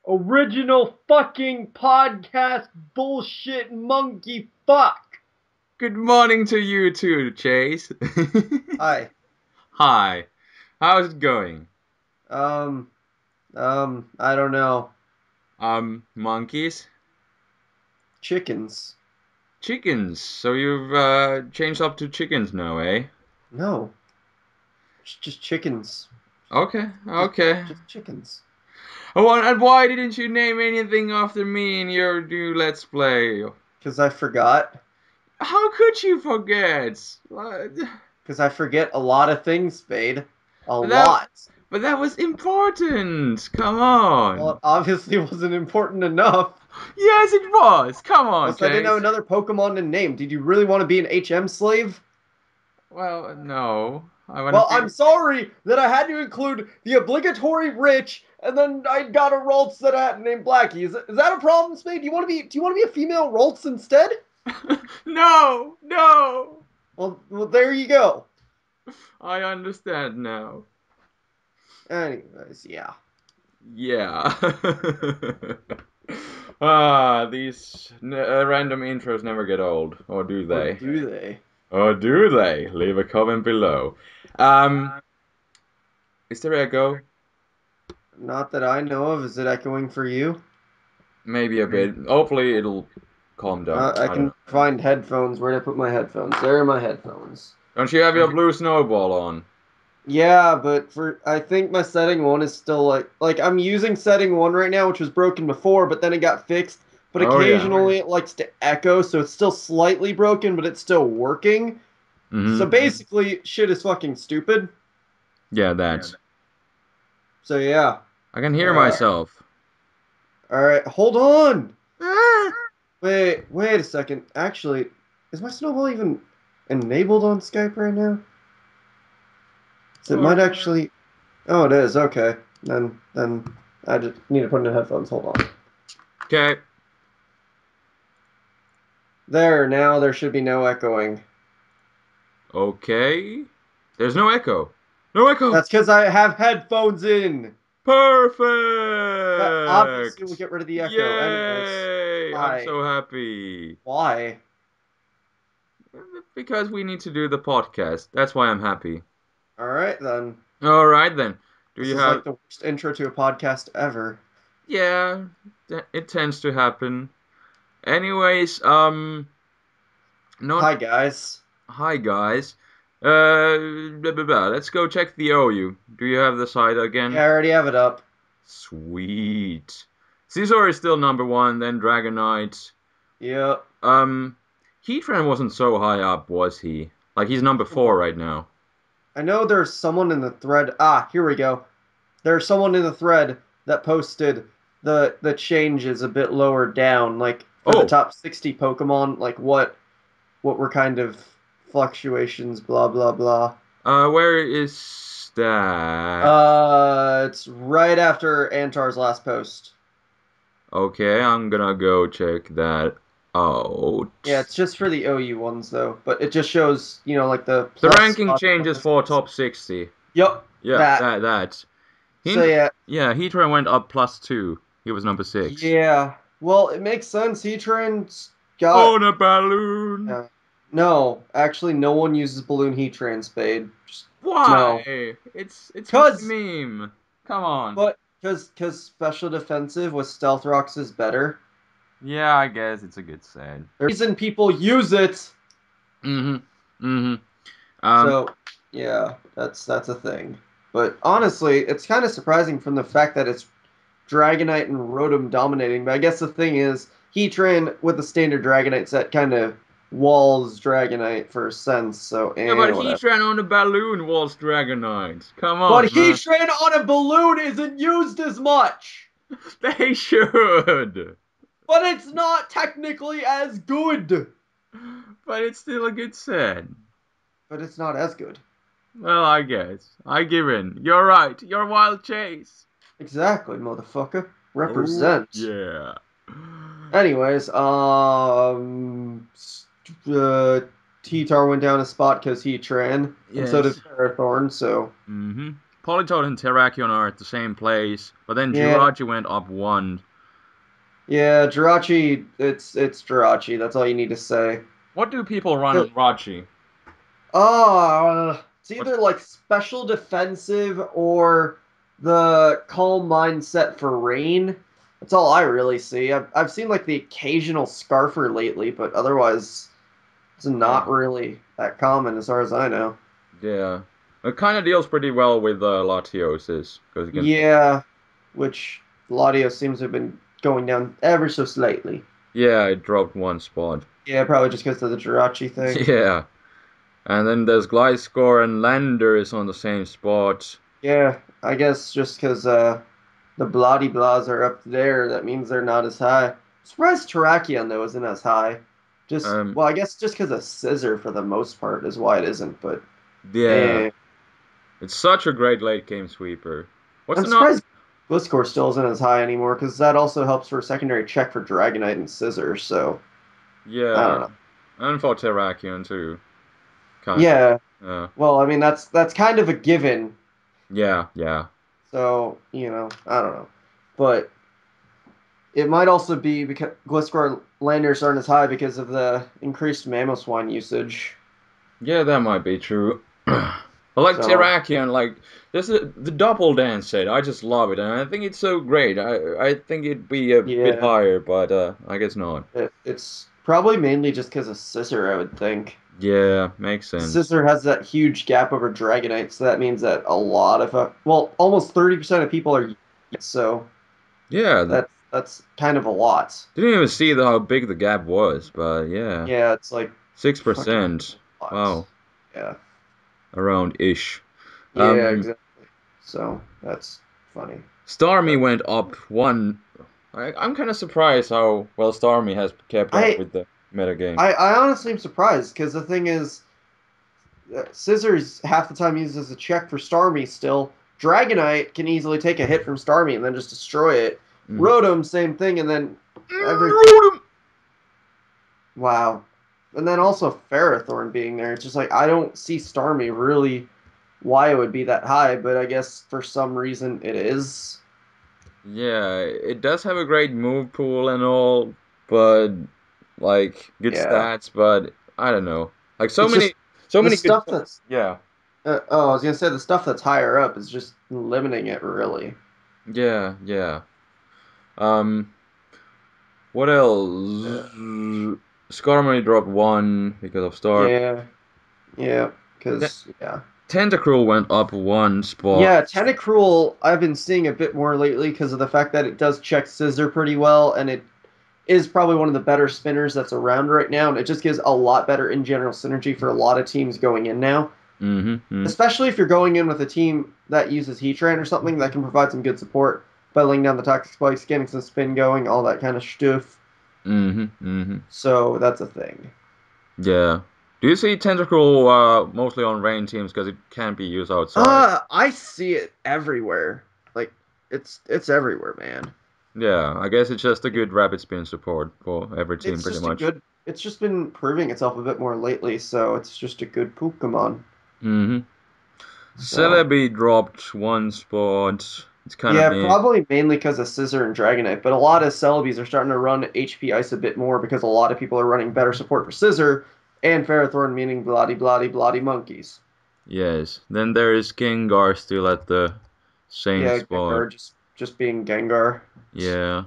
Original fucking podcast bullshit monkey fuck. Good morning to you too, Chase. Hi. Hi. How's it going? Um, I don't know. Monkeys? Chickens. Chickens. So you've changed up to chickens now, eh? No. It's just chickens. Okay, Just, okay. just chickens. Oh, and why didn't you name anything after me in your new Let's Play? Because I forgot. How could you forget? What? Because I forget a lot of things, Spade. A But that, lot. but that was important. Come Well, on. it obviously wasn't important enough. Yes, it was. Come on, Plus, I didn't have Chase. another Pokemon to name. Did you really want to be an HM slave? Well, no. I want to Well, I'm be. sorry that I had to include the obligatory rich, and then I got a Ralts that I had named Blackie. Is that a problem, Spade? Do you want to be a female Ralts instead? No, no. Well, there you go. I understand now. Anyways, yeah. Yeah. These random intros never get old, or do Or they? do they? Or do they? Leave a comment below. Um, is there echo? Not that I know of. Is it echoing for you? Maybe a bit. Hopefully it'll calm down. I I don't can know. find headphones. Where did I put my headphones? There are my headphones. Don't you have your blue snowball on? Yeah, but for I think my setting one is still like I'm using setting one right now, which was broken before, but then it got fixed. But Oh yeah. occasionally it likes to echo, so it's still slightly broken, but it's still working. So Mm-hmm. basically, shit is fucking stupid. Yeah, that's. So yeah. I can hear Uh, myself. all right, hold on. Ah! Wait a second. Actually, is my snowball even enabled on Skype right now? So it might Or actually. Oh, it is. Okay. Then I just need to put in headphones. Hold on. okay. There, now there should be no echoing. Okay. There's no echo. No echo. That's because I have headphones in. That obviously will Perfect. get rid of the echo. Anyways, Yay! I'm hi. so happy. Why? Because we need to do the podcast. That's why I'm happy. All right then. All right then. Do This you is like have? the worst intro to a podcast ever. Yeah, it tends to happen. Anyways, not. Hi guys. Hi guys. Blah, blah, blah. Let's go check the OU. Do you have the site Yeah, again? I already have it up. Sweet. Caesar is still number one, then Dragonite. Yep. Um, Heatran wasn't so high up, was he? Like he's number four right now. I know there's someone in the thread. Ah, here we go. There's someone in the thread that posted the changes a bit lower down, like for the Oh, top 60 Pokemon, like what were kind of fluctuations, blah blah blah. where is that? It's right after Antar's last post. Okay, I'm gonna go check that Yeah, out. it's just for the OU ones though, but it just shows, like the The plus ranking spots on changes this for list. top 60. Yep, Yeah, that. that. So Hint, yeah, yeah, Heatran went up plus two. He was number six. yeah. Well, it makes sense. Heatran's got. On a balloon. No, actually, no one uses balloon Heatran Spade. Just no, Why? It's for the cause meme. Come on. but cause special defensive with Stealth Rocks is better. Yeah, I guess it's a good set. The reason people use it. Mm-hmm. Mm-hmm. So yeah, that's a thing. But honestly, it's kind of surprising from the fact that it's Dragonite and Rotom dominating. But I guess the thing is, Heatran with the standard Dragonite set kind of walls Dragonite for a sense. So Yeah, but whatever. Heatran on a balloon was Dragonite. Come But on, man. Heatran on a balloon isn't used as much. They should. But it's not technically as good. But it's still a good set. But it's not as good. Well, I guess. I give in. You're right. You're Wild Chase. Exactly, motherfucker. Oh, Represent. yeah. Anyways, T-Tar went down a spot because he ran, and so did Yes. Parathorn, so Mm-hmm. Politoed and Terrakion are at the same place, but then Yeah, Jirachi went up one. yeah, Jirachi, it's Jirachi. That's all you need to say. What do people run Uh, on Rachi? it's What? either like special defensive or the calm mindset for rain. That's all I really see. I've seen like the occasional Scarfer lately, but otherwise it's not Yeah, really that common as far as I know. yeah. It kind of deals pretty well with Latiosis because you can. Yeah, which Laudio seems to have been going down ever so slightly. Yeah, it dropped one spot. Yeah, probably just because of the Jirachi thing. Yeah, and then there's Gliscor and Lander is on the same spot. Yeah, I guess just because the Bloody Blahs are up there, that means they're not as high. Surprised Terrakion, though, isn't as high. Just, Um, well, I guess just because of Scissor for the most part is why it isn't, but yeah, eh. it's such a great late game sweeper. What's I'm the not? surprised Gliscor still isn't as high anymore, because that also helps for a secondary check for Dragonite and Scissor, so I don't Yeah, know. and for Terrakion too. Kind of. Yeah, Uh, well, I mean, that's kind of a given, yeah, yeah. so, I don't know. But it might also be because Gliscor landers aren't as high because of the increased Mamoswine usage. Yeah, that might be true. I like So Terrakion, like this is the double dance set. I just love it, and I think it's so great. I think it'd be a bit yeah, higher, but I guess not. it's probably mainly just because of Scissor, I would think. Yeah, makes sense. Scissor has that huge gap over Dragonite, so that means that a lot of well, almost 30% of people are using it, so Yeah, that's kind of a lot. didn't even see how big the gap was, but yeah, Yeah, it's like fucking 6%. a lot. Wow, Yeah, around ish. yeah, Um, exactly. So that's funny. Starmie But went up one. I'm kind of surprised how well Starmie has kept up I with the metagame. I honestly am surprised because the thing is, Scissors half the time uses a check for Starmie still. Dragonite can easily take a hit from Starmie and then just destroy it. Mhm. Rotom, same thing, and then every wow. And then also Ferrothorn being there. It's just like I don't see Starmie really why it would be that high, but I guess for some reason it is. Yeah, it does have a great move pool and all, but like good Yeah. stats, but I don't know. Like It's just so the many good. stuff that's Yeah, oh, I was gonna say the stuff that's higher up is just limiting it really. yeah, yeah. Um, what else? Yeah. Skarmory dropped one because of Star. Yeah. Yeah. Te Because yeah. Tentacruel went up one spot. Yeah, Tentacruel I've been seeing a bit more lately because of the fact that it does check Scissor pretty well, and it is probably one of the better spinners that's around right now, and it just gives a lot better in general synergy for a lot of teams going in now. Mm-hmm. Especially if you're going in with a team that uses Heatran or something that can provide some good support by laying down the toxic spikes, getting some spin going, all that kind of stuff. Mm-hmm. Mm-hmm. So that's a thing. Yeah. Do you see Tentacruel mostly on rain teams because it can't be used outside? I see it everywhere. Like it's everywhere, man. Yeah, I guess it's just a good rapid spin support for every team It's pretty just a much. good. It's just been proving itself a bit more lately, so it's just a good Pokemon. Mm-hmm. So Celebi dropped one spot. It's kind of yeah, me. probably mainly because of Scissor and Dragonite, but a lot of Celebes are starting to run HP Ice a bit more because a lot of people are running better support for Scissor and Ferrothorn, meaning bloody bloody bloody monkeys. Yes. Then there is Gengar still at the same Yeah, spot. Gengar just being Gengar. Yeah.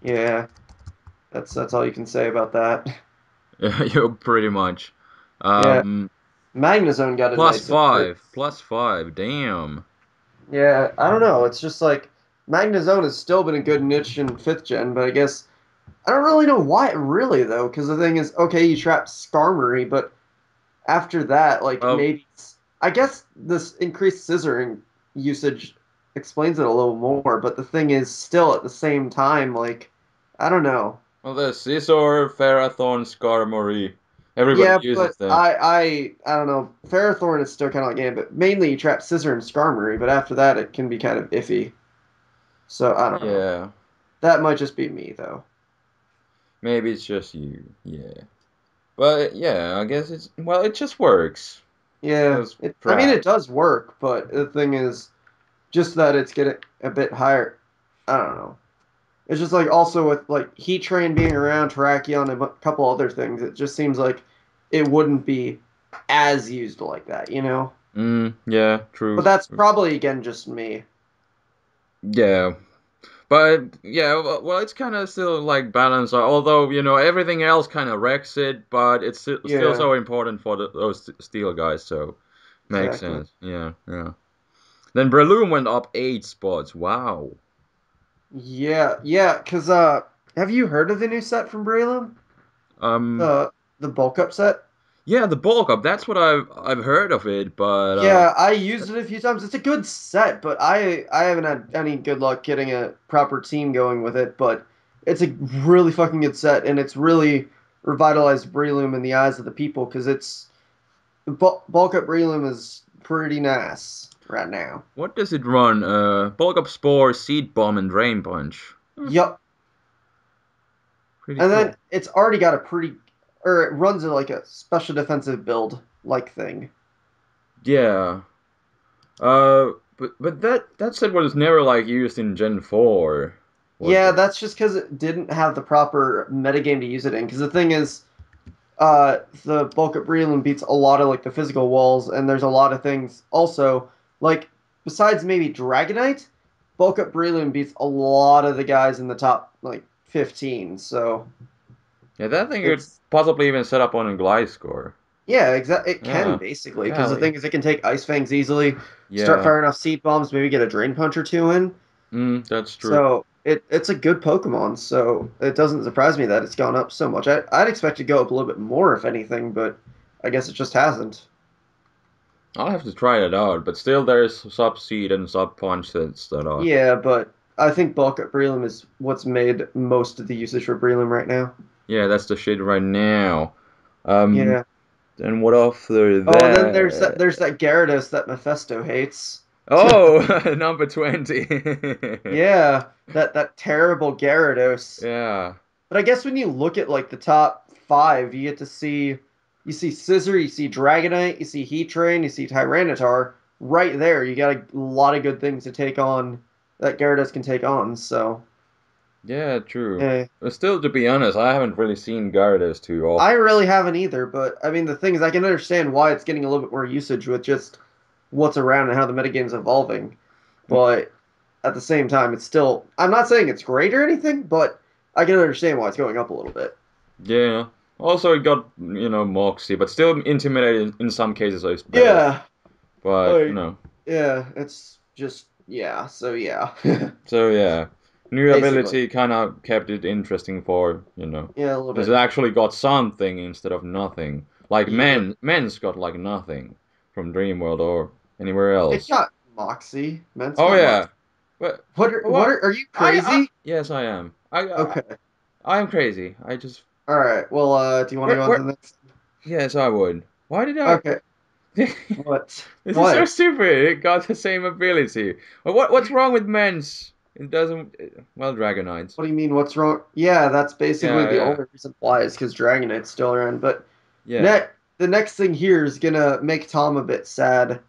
Yeah, that's all you can say about that. You're pretty much. Yeah, Um, Magnezone got a plus nice five. increase. Plus five. Damn. Yeah, I don't know. It's just like Magnezone has still been a good niche in fifth gen, but I guess I don't really know why really though, because the thing is, okay, you trap Skarmory, but after that, like Well, maybe I guess this increased scissoring usage explains it a little more, but the thing is still at the same time, like I don't know. well, there's Scizor, Ferrothorn, Skarmory. Everybody Yeah, but uses them. I don't know. Ferrothorn is still kind of like game, but mainly you trap Scissor and Skarmory, but after that it can be kind of iffy. So I don't know. Yeah. That might just be me though. Maybe it's just you. Yeah. But yeah, I guess it's well, it just works. Yeah, Just I mean trap. it does work, but the thing is, just that it's getting a bit higher. I don't know. It's just like also with like Heat Train being around, Terrakion, and a couple other things, it just seems like it wouldn't be as used like that, you know? Yeah, But true. that's probably again just me. Yeah. But yeah, well, it's kind of still like balanced. Although everything else kind of wrecks it, but it's still Yeah, so important for those steel guys. So makes exactly. sense. Yeah, yeah. Then Breloom went up 8 spots. Wow. Yeah, yeah, because have you heard of the new set from Breloom? Um, The bulk up set? yeah, the bulk up. That's what I've heard of it, but Yeah, I used it a few times. It's a good set, but I haven't had any good luck getting a proper team going with it. But it's a really fucking good set, and it's really revitalized Breloom in the eyes of the people because it's bulk up Breloom is pretty nice right now. what does it run? Bulk up Spore, Seed Bomb, and Drain Punch. Yup, Pretty and then cool. it's already got a pretty, or it runs like a special defensive build like thing. Yeah. But that set was never like used in Gen 4, was Yeah, it? that's just because it didn't have the proper metagame to use it in. Because the thing is, the bulk up Breland beats a lot of like the physical walls, and there's a lot of things also like besides maybe Dragonite, bulk up Breland beats a lot of the guys in the top like 15. So Yeah, that thing could it's possibly even set up on a glide score. yeah, exactly. It can Yeah. basically because the Golly. thing is, it can take Ice Fangs easily, start Yeah. firing off Seed Bombs, maybe get a Drain Punch or two in. That's true. So it's a good Pokemon. So it doesn't surprise me that it's gone up so much. I'd expect it to go up a little bit more if anything, but I guess it just hasn't. I'll have to try that out, but still there's Sub Seed and Sub Punch that are. Yeah, but I think bulk up Breloom is what's made most of the usage for Breloom right now. Yeah, that's the shit right now. Um, Yeah. then what after Oh, and then there's that that? there's that Gyarados that Mephisto hates. Oh, number 20. Yeah, that terrible Gyarados. Yeah. But I guess when you look at like the top five, you get to see you see Scissor, you see Dragonite, you see Heatran, you see Tyranitar. Right there, you got a lot of good things to take on that Gyarados can take on. So, Yeah, true. eh. But still, to be honest, I haven't really seen Gyarados too I often. really haven't either, but I mean the thing is I can understand why it's getting a little bit more usage with just what's around and how the metagame's evolving. But at the same time, it's still I'm not saying it's great or anything, but I can understand why it's going up a little bit. Yeah. Also, it got, Moxie, but still intimidating in some cases, so it's better. Yeah. But, Like yeah, it's just yeah, so yeah. so yeah. New Basically. ability kind of kept it interesting for, Yeah, a little because it bit. actually got something instead of nothing. Like Yeah. men's got like nothing from Dreamworld or anywhere It else. got Moxie. Ment's Oh got Moxie. yeah. But What what? are you I crazy? yes, I am. Okay. I am crazy. I just All right. Well, do you want to go on to where the next? yes, I would. Why did I? Okay. What? This is so What? stupid. It got the same ability. But what's wrong with men's? It doesn't. Well, Dragonites. What do you mean? What's wrong? Yeah, that's basically Yeah, the yeah, only reason why is because Dragonite's still around. But yeah. the next thing here is gonna make Tom a bit sad.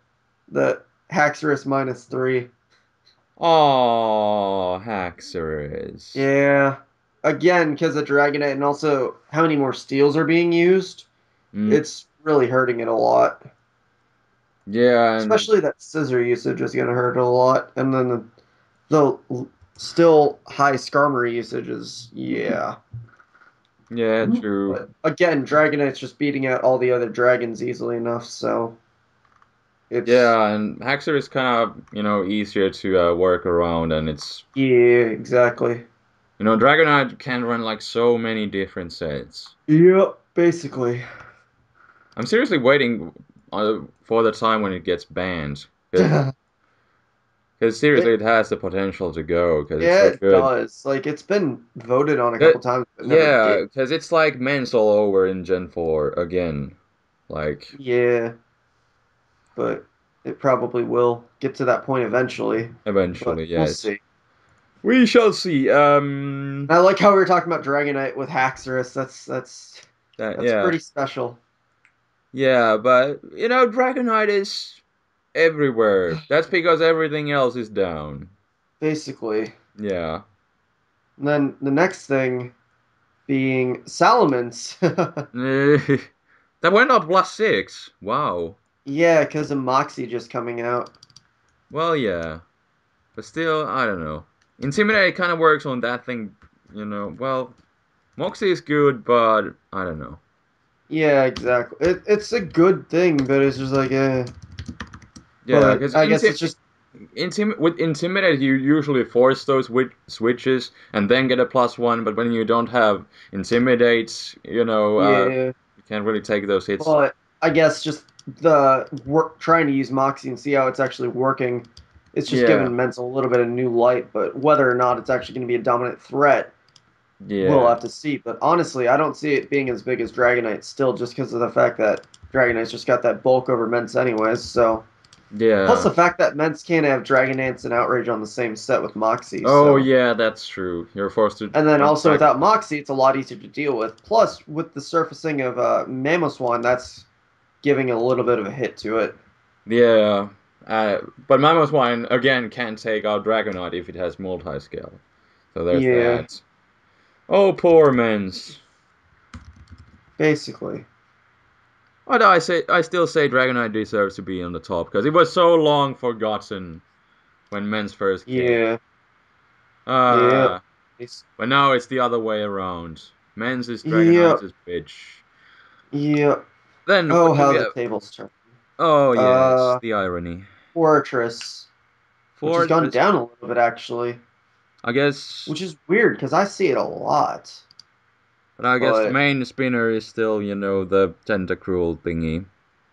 The Haxorus -3. Oh, Haxorus. Yeah. Again, because of Dragonite and also how many more steals are being used, Mm, it's really hurting it a lot. yeah, and Especially that scissor usage is going to hurt it a lot. And then the still high Skarmory usage is, yeah. yeah, true. But again, Dragonite's just beating out all the other dragons easily enough, so it's, Yeah, and Haxorus is kind of, easier to work around, and it's, yeah, exactly. Dragonite can run like so many different sets. Yep, basically. I'm seriously waiting for the time when it gets banned, because seriously, It it has the potential to go, because it's yeah, so it good. does. Like it's been voted on a That, couple times, but never yeah, did. because it's like men's all over in Gen 4 again. Like, Yeah, but it probably will get to that point eventually. But eventually, we'll yes. see. We shall see. And I like how we were talking about Dragonite with Haxorus. That, That's yeah. pretty special. Yeah, but, Dragonite is. everywhere. That's because everything else is down. basically. Yeah. And then the next thing being Salamence. That went up +6. Wow. Yeah, because of Moxie just coming out. Well, yeah. But still, I don't know. Intimidate kind of works on that thing, you know. Well, Moxie is good, but I don't know. Yeah, exactly. It's a good thing, but it's just like, eh. Yeah, But because I guess it's just, with Intimidate, you usually force those switches and then get a +1. But when you don't have Intimidate, yeah. you can't really take those hits. But I guess just the work trying to use Moxie and see how it's actually working. It's just Yeah, giving Mence a little bit of new light, but whether or not it's actually going to be a dominant threat, we'll yeah, have to see. But honestly, I don't see it being as big as Dragonite still, just because of the fact that Dragonite's just got that bulk over Mence anyways. So plus yeah. the fact that Mence can't have Dragon Dance and Outrage on the same set with Moxie, Oh, so. yeah, that's true. You're forced to And then run also Dragon. without Moxie, it's a lot easier to deal with. Plus, with the surfacing of Mamoswine, that's giving a little bit of a hit to it. Yeah, but Mammoth again can't take out Dragonite if it has multi-scale. So there's Yeah, that. Oh, poor Mens. basically. But I still say Dragonite deserves to be on the top because it was so long forgotten when Mens first came. Yeah, yeah, Ah, but now it's the other way around. Mens is yeah, Dragonite's bitch. yeah. Then Oh, what do how we the have? tables turn. Oh yes, Uh, the irony. Fortress, which has gone Fortress, down a little bit actually, I guess, which is weird because I see it a lot. but I guess the But main spinner is still, the tentacruel thingy.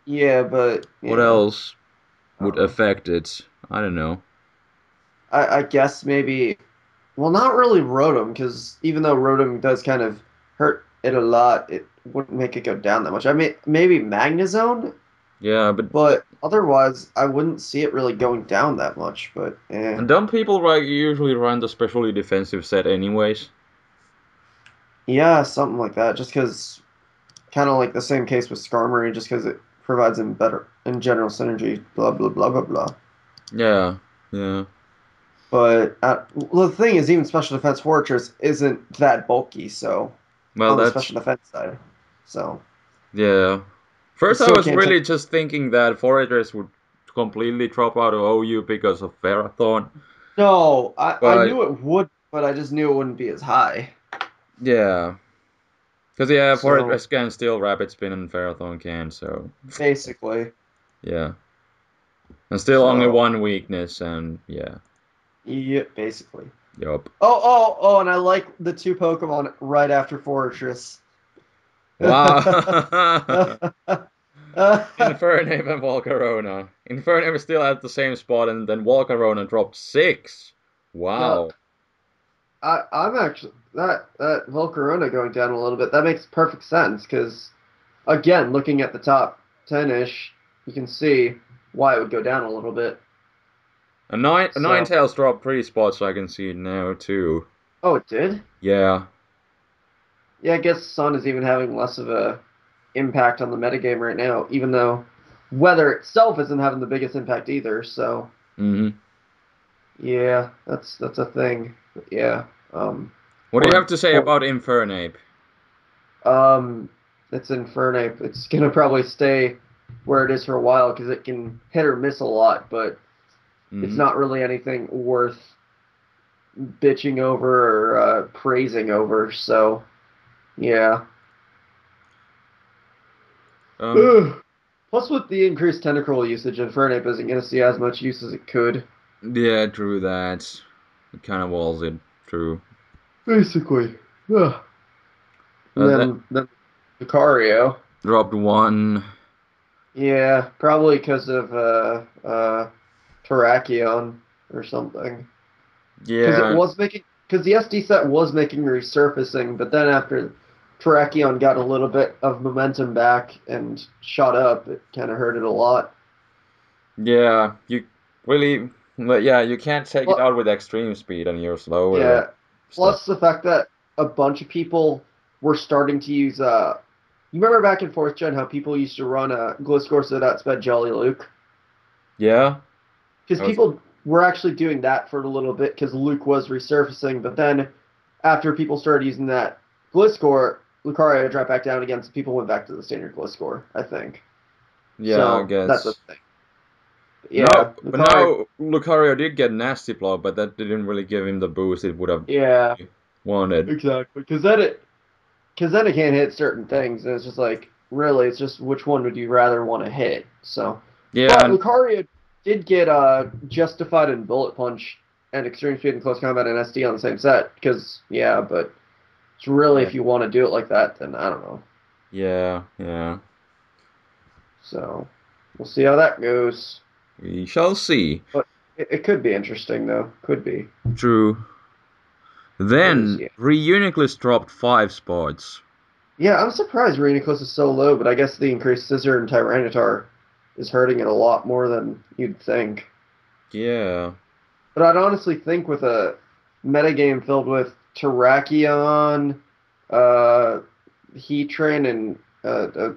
yeah, but What yeah, else I would don't know. affect it? I don't know. I guess maybe. Well, not really Rotom, because even though Rotom does kind of hurt it a lot, it wouldn't make it go down that much. I mean, maybe Magnezone, Yeah, but but otherwise, I wouldn't see it really going down that much. But and don't people like usually run the specially defensive set anyways? yeah, something like that. Just because, kind of like the same case with Skarmory, just because it provides him better in general synergy. Blah blah blah blah blah. Yeah, yeah. But well, the thing is, even Special Defense Fortress isn't that bulky, so Well, on the that's special defense side, so yeah. it First, I still was can't take. really just thinking that Fortress would completely drop out of OU because of Ferrothorn, No, I but knew it would, but I just knew it wouldn't be as high. yeah, because yeah, So Fortress can still rapid spin and Ferrothorn can, so basically, yeah, and still only so one weakness, and yeah, yeah, basically. yup. Oh, and I like the two Pokemon right after Fortress. Wow. Infernape and Volcarona. Infernape is still at the same spot, and then Volcarona dropped 6. Yep. Wow. I'm actually that Volcarona going down a little bit. That makes perfect sense because again, looking at the top 10-ish, you can see why it would go down a little bit. A So, Ninetales dropped 3 spots, I can see it now, too. oh, it did. Yeah. Yeah, I guess Sun is even having less of a impact on the metagame right now, even though weather itself isn't having the biggest impact either. So hmm yeah, that's a thing. But yeah, What do you have for to say for about Infernape? um, it's Infernape. It's gonna probably stay where it is for a while because it can hit or miss a lot, but it's hmm not really anything worth bitching over or praising over. So yeah. Um, Ugh. Plus, with the increased tentacle usage, Infernape isn't going to see as much use as it could. yeah, true that. It kind of walls it, true. Basically. Ugh. And That then Lucario. dropped 1. Yeah, probably because of Terrakion or something. Because it Yeah, was making, because the SD set was making resurfacing, but then after Terrakion got a little bit of momentum back and shot up, it kind of hurt it a lot. yeah, you really, but yeah, you can't take it But out with extreme speed and you're slower yeah, stuff. plus the fact that a bunch of people were starting to use you remember back in fourth gen how people used to run Gliscor so that sped Jolly Luke? Yeah. Because That was, people were actually doing that for a little bit because Luke was resurfacing, but then after people started using that Gliscor, Lucario dropped back down again, so people went back to the standard Gliscor, I think. yeah, I So that's a guess. thing. No, Yeah, but Lucario. now Lucario did get Nasty Plot, but that didn't really give him the boost it would have Yeah, wanted. exactly. Because then it can't hit certain things, and it's just like really, it's just which one would you rather want to hit? So, Yeah, but and Lucario did get justified in Bullet Punch and Extreme Speed and Close Combat and SD on the same set. Because yeah, but it's really yeah, if you want to do it like that, then I don't know. yeah, yeah. So we'll see how that goes. We shall see. But it could be interesting though. Could be. True. Because Then yeah. Reuniclus dropped 5 spots. Yeah, I'm surprised Reuniclus is so low, but I guess the increased Scissor and Tyranitar is hurting it a lot more than you'd think. Yeah, But I'd honestly think with a metagame filled with Terrakion, uh, Heatran, and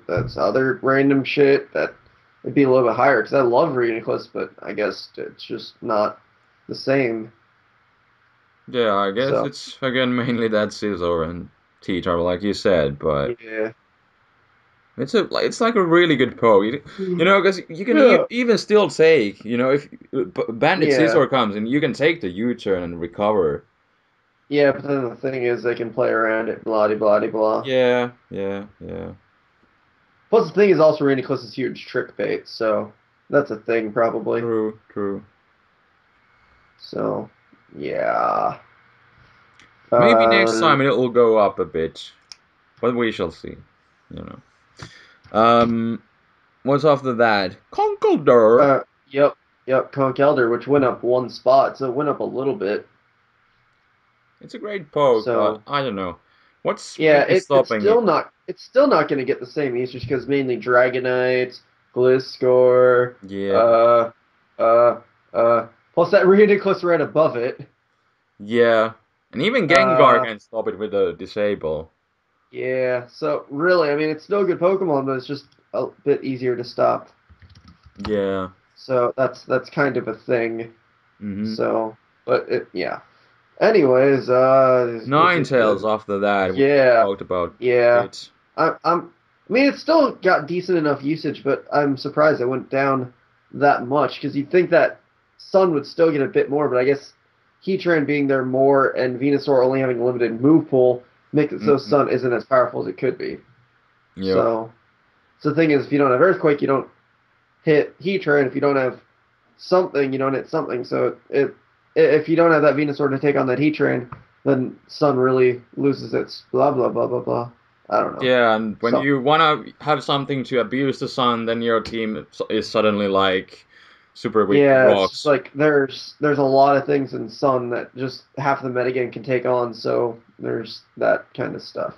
that's other random shit, that it'd be a little bit higher. Because I love Reuniclus, but I guess it's just not the same. yeah. I guess So, it's again mainly that Scizor and T-Tar, like you said, but yeah. it's like a really good poke. You know, because you can Yeah. even still take, if Bandit Yeah. Scizor comes and you can take the U-turn and recover. Yeah, but then the thing is, they can play around it, blah, blah, blah, blah. Yeah, yeah, yeah. Plus, the thing is also Reuniclus is huge trick bait, so that's a thing probably. True, true. So, yeah. Maybe next Uh, time it will go up a bit, but we shall see. You know. What's after that? Conkeldurr. yep, yep, Conch Elder, which went up one spot, so it went up a little bit. It's a great poke, but So, I don't know. What's yeah, mainly stopping it? it's still not going to get the same usage because mainly Dragonite, Gliscor, Yeah, uh, uh, plus that Reuniclus right above it. yeah. And even Gengar Uh, can stop it with a disable. yeah, so really, I mean, it's still a good Pokemon, but it's just a bit easier to stop. Yeah. So that's kind of a thing. Mm-hmm. So, but yeah. Anyways, Ninetales after that, we yeah, talked about yeah. it. I mean, it's still got decent enough usage, but I'm surprised it went down that much because you'd think that Sun would still get a bit more, but I guess Heatran being there more and Venusaur only having a limited move pool makes it so Mm-hmm. Sun isn't as powerful as it could be. Yep. So the thing is, if you don't have Earthquake, you don't hit Heatran. If you don't have something, you don't hit something. So if you don't have that Venusaur to take on that Heatran, then Sun really loses its blah blah blah blah blah. I don't know. Yeah, and when So you wanna have something to abuse the sun, then your team is suddenly like super weak to yeah, it's just rocks. like there's a lot of things in Sun that just half the metagame can take on. So there's that kind of stuff.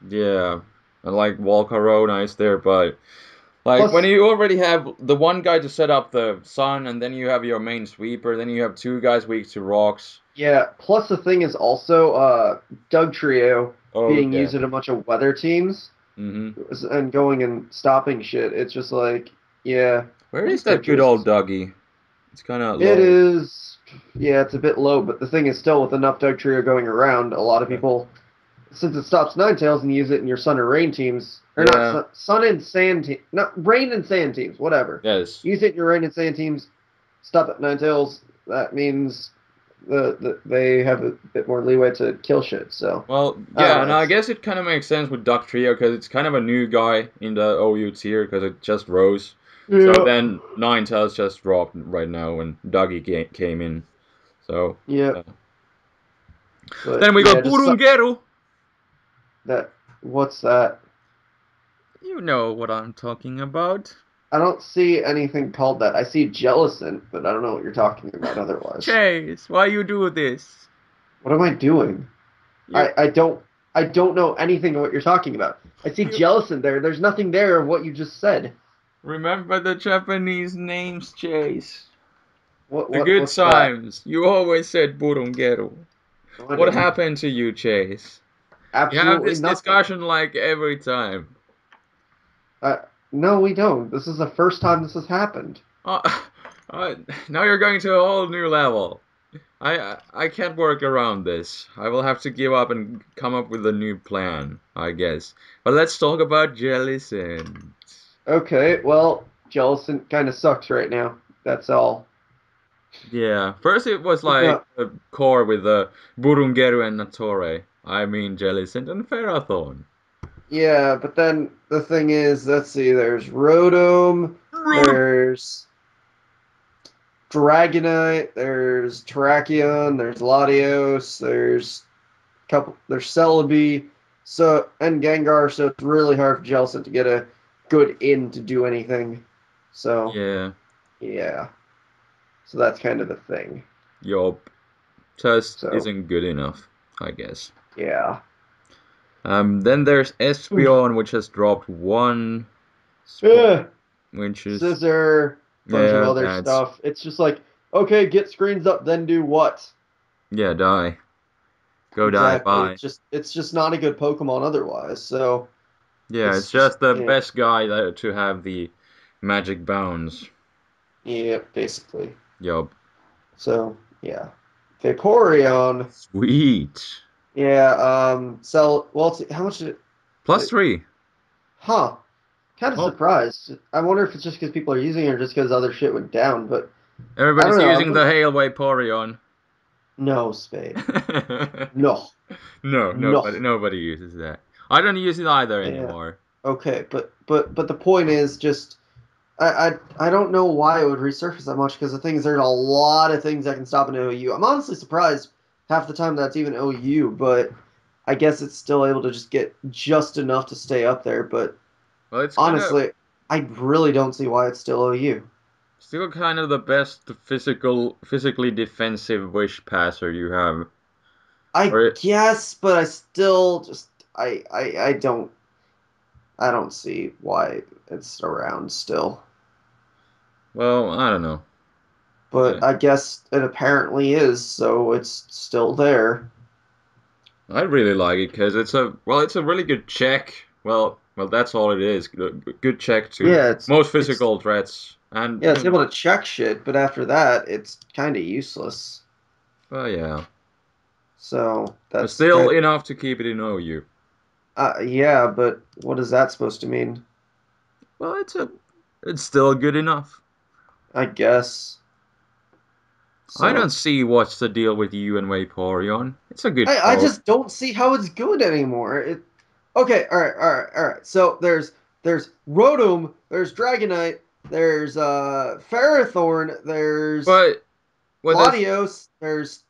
Yeah. And like Volcarona is there, but like when Plus, you already have the one guy to set up the sun, and then you have your main sweeper, then you have 2 guys weak to rocks. yeah. Plus the thing is also Doug Trio Oh being yeah. used in a bunch of weather teams Mm-hmm. and going and stopping shit. It's just like yeah, Where what is is Doug that good Trio's? old Dougie? It's kind of It low. is, yeah, it's a bit low, but the thing is, still with enough Doug Trio going around, a lot of Yeah. people, since it stops Ninetales and you use it in your Sun and Rain teams, or not Yeah. Sun and Sand team, not Rain and Sand teams, whatever. Yes. Use it in your Rain and Sand teams. Stop at Ninetales. That means they have a bit more leeway to kill shit. So Well, I don't yeah, and know. I It's guess it kind of makes sense with Duck Trio because it's kind of a new guy in the OU tier because it just rose. So yeah, then Ninetales just dropped right now when Dougie came in. So yeah, yeah. but Then we yeah, got just Burungeru. that. What's that? You know what I'm talking about. I don't see anything called that. I see Jellicent, but I don't know what you're talking about otherwise. Chase, why you do this? What am I doing? You I don't know anything of what you're talking about. I see you Jellicent there. There's nothing there of what you just said. remember the Japanese names, Chase? The good What's that? times. You always said Burungeru. No, I What didn't. happened to you, Chase? You have Absolutely this nothing. discussion like every time. Uh, no, we don't. This is the first time this has happened. Uh, Uh, now you're going to a whole new level. I can't work around this. I will have to give up and come up with a new plan, I guess. But let's talk about Jellicent. Okay, well, Jellison kind of sucks right now. That's all. Yeah, first it was like No, a core with the Burungeru and Natore. I mean Jellicent and Ferrothorn. yeah, but then the thing is, let's see, there's Rotom, there's Dragonite, there's Terrakion, there's Latios, there's Celebi, so and Gengar, so it's really hard for Jellicent to get a good in to do anything. So Yeah, yeah, so that's kind of the thing. yup. Just So isn't good enough, I guess. yeah, Then there's Oof. Espeon, which has dropped one spot, Ugh. which is Scissor, bunch of yeah, other that's stuff. It's just like, okay, get screens up, then do what? yeah, die, go die, Exactly. bye. It's just not a good Pokemon otherwise. So Yeah, it's it's just just the best guy to have the magic bounds. yeah, basically. Yup. So yeah, Vaporeon. Sweet. Yeah. Sell. Well, how much did Plus it? three. Huh. Kind of Well, surprised. I wonder if it's just because people are using it or just because other shit went down. But I don't everybody's know. using the Hail Vaporeon. No, Spade. No. No. Nobody uses that. I don't use it either Yeah. anymore. Okay, but the point is just I don't know why it would resurface that much because the thing is there's a lot of things that can stop an OU. I'm honestly surprised half the time that's even OU, but I guess it's still able to just get just enough to stay up there. But Well, it's kind of honestly, I really don't see why it's still OU. still kind of the best physically defensive wish passer you have. I Or guess, but I still just I don't see why it's around still. well, I don't know. But I guess it apparently is, so it's still there. I really like it because it's a really good check. Well, that's all it is. Good check to Yeah, most it's physical threats, and yeah, it's able to check shit, but after that, it's kind of useless. well, yeah, So but that's still kind. enough to keep it in OU. Yeah, but what is that supposed to mean? Well, it's still good enough. I guess. I don't So see what's the deal with you and Vaporeon. It's a good I poke. just don't see how it's good anymore. Okay, all right. So there's Rotom, there's Dragonite, there's Ferrothorn, there's But what does Latios, there's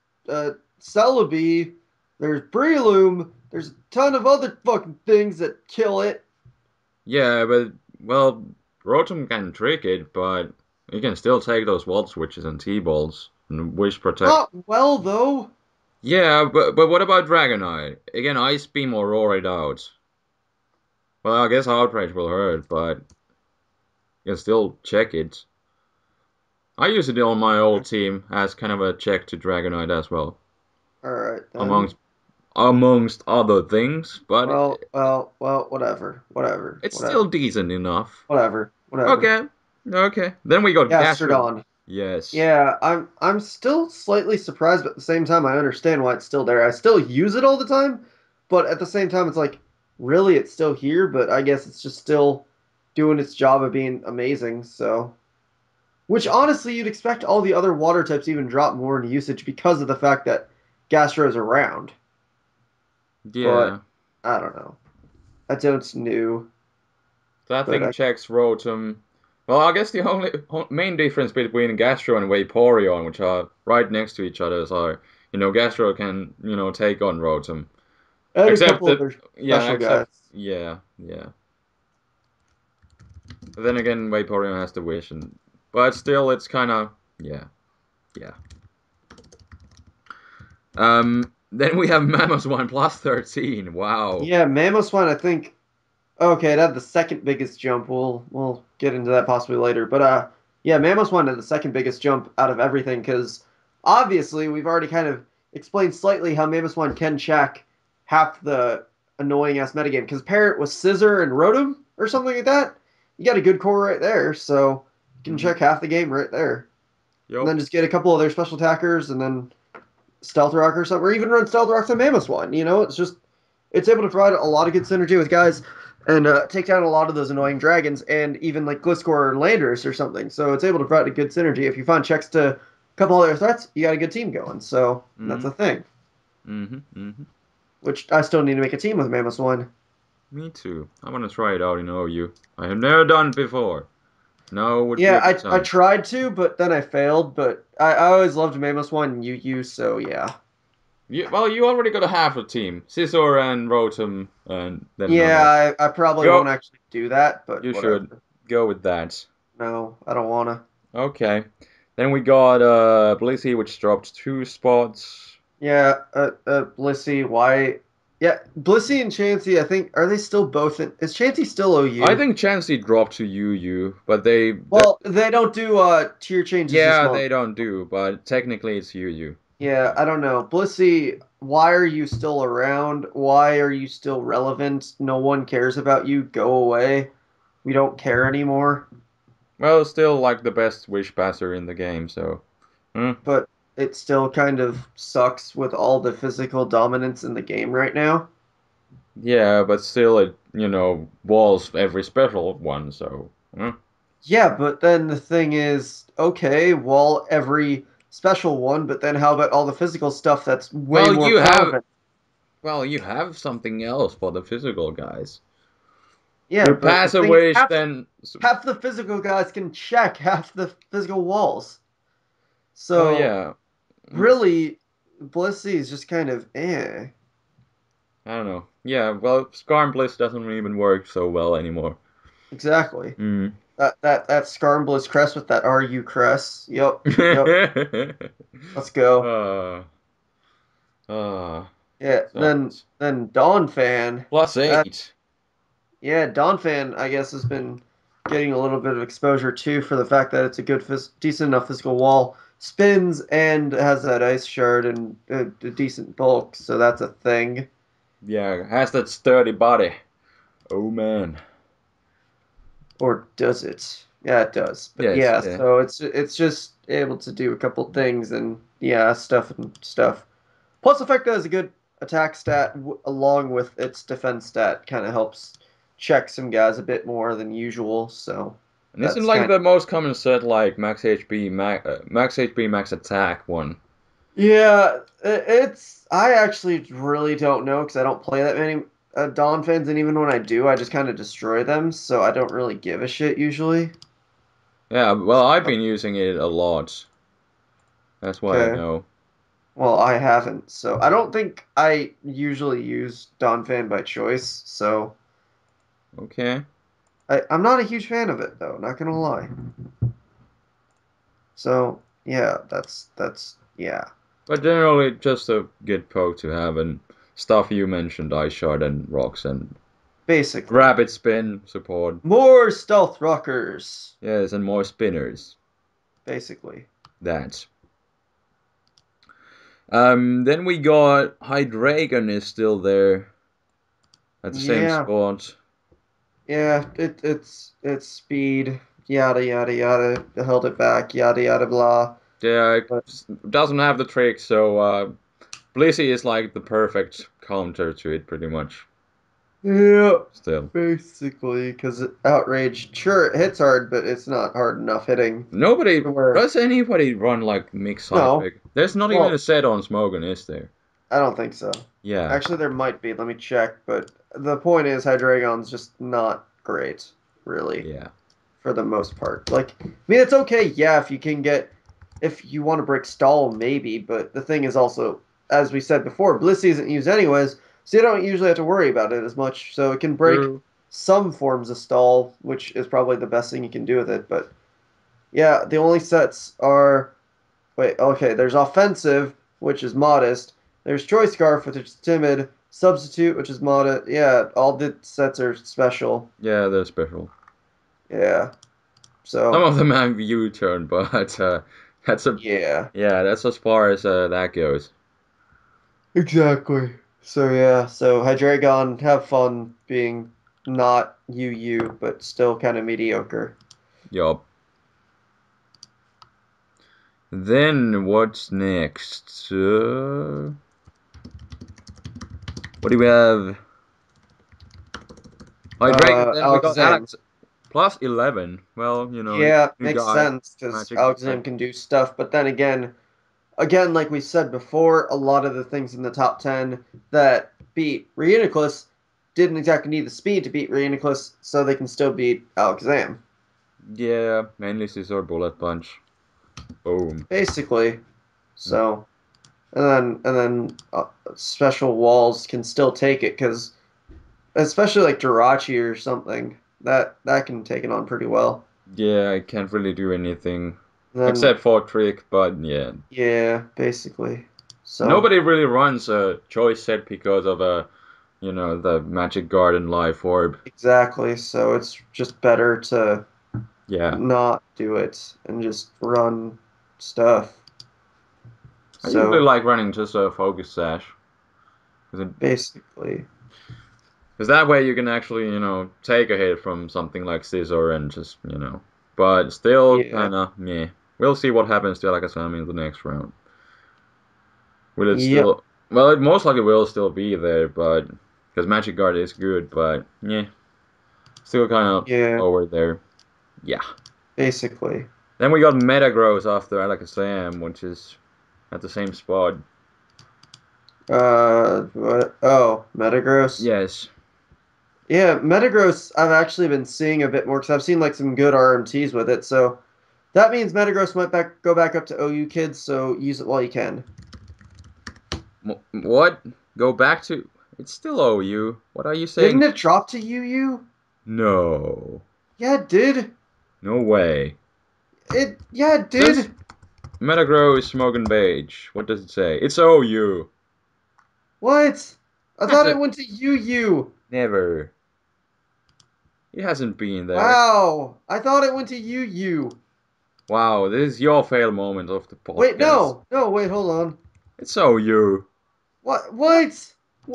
Celebi, there's Breloom, there's a ton of other fucking things that kill it. yeah, but well, Rotom can trick it, but you can still take those Volt Switches and T-Balls and Wish Protect. Not well though. Yeah, but what about Dragonite? Again, Ice Beam or Roar it out. Well, I guess Outrage will hurt, but you can still check it. I use it on my old team as kind of a check to Dragonite as well, All right then. amongst other things, but Well, whatever, it's still decent enough. whatever. Okay, okay. Then we got Gastrodon. Gastrodon. Yes. Yeah, I'm still slightly surprised, but at the same time, I understand why it's still there. I still use it all the time, but at the same time, it's like, really, it's still here, but I guess it's just still doing its job of being amazing. So, which honestly, you'd expect all the other water types even drop more in usage because of the fact that Gastro's around. But Yeah. I don't know. I don't new, That but thing checks Rotom. Well, I guess the only main difference between Gastro and Vaporeon, which are right next to each other, are Gastro can take on Rotom. and a Except couple that other yeah, special guys. yeah. But then again, Vaporeon has the wish, but still, it's kind of yeah. Then we have Mammoth 1 plus 13. Wow. Yeah, Mamoswine, I think. Okay, it had the second biggest jump. We'll get into that possibly later. But yeah, Mamoswine had the second biggest jump out of everything because obviously we've already kind of explained slightly how Mamoswine can check half the annoying ass metagame. Because pair it with Scissor and Rotom or something like that, you got a good core right there. So you can Mhm. check half the game right there. and Yup. then just get a couple of their special attackers, and then Stealth Rock or something, or even run Stealth Rocks on Mammoth one. It's able to provide a lot of good synergy with guys and take down a lot of those annoying dragons and even like Gliscor or Landers or something. So it's able to provide a good synergy. If you find checks to a couple other threats, you got a good team going. So that's Mm-hmm. a thing. Mm-hmm. Mm-hmm. Which I still need to make a team with Mammoth one. Me too. I want to try it out in OU. I have never done it before. Now would be Yeah, a good I time. tried to, but then I failed. But I always loved Mammoth one and UU, so yeah. Well, you already got a half a team. Scizor and Rotom, and then another. Yeah, I probably won't Go. actually do that, but You should whatever. go with that. No, I don't wanna. Okay. Then we got Blissey, which dropped 2 spots. Yeah, Blissey, why? Yeah, Blissey and Chansey, I think, are they still both in? Is Chansey still I OU? think Chansey dropped to UU, but Well, they don't do tier changes this yeah, month. they don't do, but technically it's UU. Yeah, I don't know. Blissey, why are you still around? Why are you still relevant? No one cares about you. Go away. We don't care anymore. Well, still like the best wish passer in the game, so. Hmm. But it still kind of sucks with all the physical dominance in the game right now. Yeah, but still it, walls every special one, so. Yeah, but then the thing is, okay, well, every special one, but then how about all the physical stuff that's way Well, more you have relevant? well, you have something else for the physical guys. Yeah, You but the pass a thing is, wish, half then half the physical guys can check half the physical walls. well, So yeah. really, Blissey is just kind of eh. I don't know. Yeah, well, Scar and Bliss doesn't even work so well anymore. Exactly. Mm. That Scarmbliss crest with that RU crest. Yep. Let's go. uh, uh, Yeah. Then sucks. then Dawn fan. Plus That 8. Yeah, Donphan, I guess, has been getting a little bit of exposure too for the fact that it's a decent enough physical wall, spins, and has that ice shard and a decent bulk, so that's a thing. Yeah, has that sturdy body. Oh man. Or does it? Yeah, it does. But Yes, yeah, yeah. so it's just able to do a couple things and yeah, stuff and stuff. Plus, the fact that it's a good attack stat along with its defense stat kind of helps check some guys a bit more than usual. So And isn't that's like kind the most common set like max HP, max HP, max attack one? Yeah, it's. I actually really don't know because I don't play that many Dawn fans, and even when I do, I just kind of destroy them, so I don't really give a shit usually. Yeah, well, I've been using it a lot. That's why I Okay. know. Well, I haven't, so I don't think I usually use Dawn fan by choice, so Okay. I'm not a huge fan of it though, not gonna lie. So yeah, that's yeah, But generally, just a good poke to have, and stuff you mentioned, Ice Shard and Rocks and basically. Rapid Spin support. More stealth rockers, Yes, and more spinners. basically. That. Then we got Hydreigon is still there at the same Yeah. spot. Yeah, it's speed, yada yada yada, held it back, yada yada blah. Yeah, it But doesn't have the trick, so Blissey is like the perfect counter to it, pretty much. yeah, Still. basically, because outrage, sure, it hits hard, but it's not hard enough hitting Nobody, to where. does anybody run like mix No, Hydreigon? There's not even a well, set on Smogon, is there? I don't think so. Yeah, Actually, there might be. Let me check. But the point is, Hydreigon's just not great, really, yeah. for the most part. Like, I mean, it's okay, yeah, if you want to break stall, maybe. But the thing is also, as we said before, Blissey isn't used anyways, so you don't usually have to worry about it as much. So it can break True. some forms of stall, which is probably the best thing you can do with it. But yeah, the only sets are wait, okay. There's offensive, which is modest. There's choice scarf, which is timid. Substitute, which is modest. Yeah, all the sets are special. Yeah, they're special. Yeah. Some So of them have U-turn, but that's a yeah. yeah, that's as far as that goes. Exactly. So yeah, so Hydreigon, have fun being not UU, but still kind of mediocre. Yup. Then what's next? What do we have? Hydragon. Then we got Alakazam. Alex plus 11. Well, Yeah, new makes guy, sense because magic guy. Alakazam can do stuff, but then again, like we said before, a lot of the things in the top 10 that beat Reuniclus didn't exactly need the speed to beat Reuniclus, so they can still beat Alakazam. Yeah, mainly Scissor Bullet Punch. Boom. Basically. So, and then special walls can still take it because especially like Jirachi or something that can take it on pretty well. Yeah, I can't really do anything Then except for trick, but yeah. yeah, basically. So Nobody really runs a choice set because of the Magic Garden Life Orb. exactly. So it's just better to Yeah. not do it and just run stuff. I usually So like running just a Focus Sash. Because basically, that way you can actually, take a hit from something like Scissor and just, But still, yeah, kind of, meh. We'll see what happens to Alakazam in the next round. Will it yep, still... Well, it most likely will still be there, but... Because Magic Guard is good, but, yeah. Still kind of yeah, over there. Yeah. basically. Then we got Metagross after Alakazam, which is at the same spot. What? Oh, Metagross. Yes. Yeah, Metagross. I've actually been seeing a bit more because I've seen like some good RMTs with it. So that means Metagross might go back up to OU kids. So use it while you can. What? Go back to... It's still OU. What are you saying? Didn't it drop to UU? No. Yeah, it did. No way. Yeah, it Says did. Metagross Smogon Beige. What does it say? It's OU. What? I That's thought it a... went to UU. Never. It hasn't been there. Wow. I thought it went to UU. Wow, this is your fail moment of the Wait, podcast. no. No, wait, hold on. It's OU. What? What?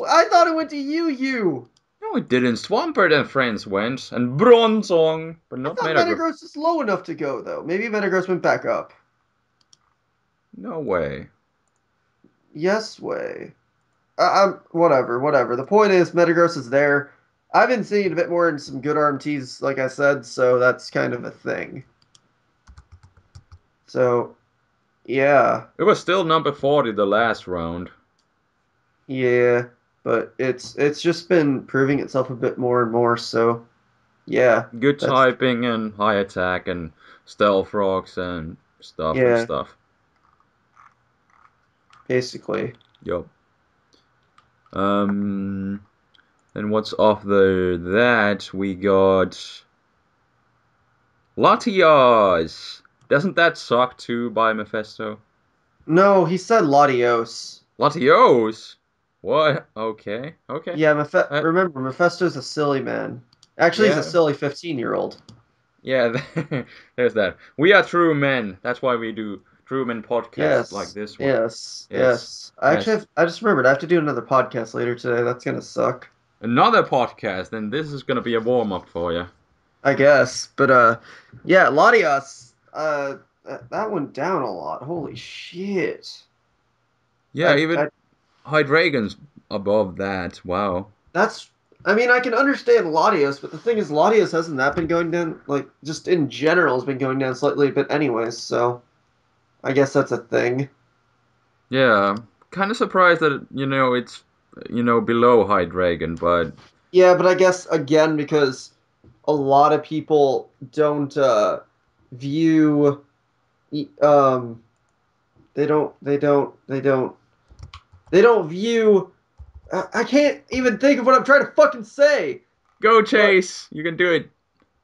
I thought it went to UU. No, it didn't. Swampert and friends went, and Bronzong, but I not thought Metagross. Metagross is low enough to go, though. Maybe Metagross went back up. No way. Yes way. Whatever. The point is, Metagross is there. I've been seeing it a bit more in some good RMTs, like I said, so that's kind of a thing. So, yeah. It was still number 40 the last round. Yeah. But it's just been proving itself a bit more and more, so yeah. Good That's typing and high attack and stealth rocks and stuff and yeah, stuff. basically. Yup. Um, and what's after that? We got Latias. Doesn't that suck too by Mephisto? No, he said Latios. Latios? What? Okay, okay. Yeah, Uh, remember, Mephisto's a silly man. Actually, he's a yeah, silly 15-year-old. yeah. There's that. We are true men. That's why we do true men podcasts like Yes, this one. yes, Yes, yes. I actually yes. have, I just remembered I have to do another podcast later today. That's gonna suck. Another podcast, and this is gonna be a warm up for you. I guess. But yeah, Latios, that went down a lot. Holy shit. Yeah, I even Hydragon's above that. Wow. that's I mean, I can understand Latios, but the thing is Latios hasn't that been going down like just in general has been going down slightly a bit anyways, so I guess that's a thing. Yeah, kind of surprised that it's below Hydreigon, but Yeah, but I guess again because a lot of people don't view um they don't view I can't even think of what I'm trying to fucking say. go But Chase, you can do it.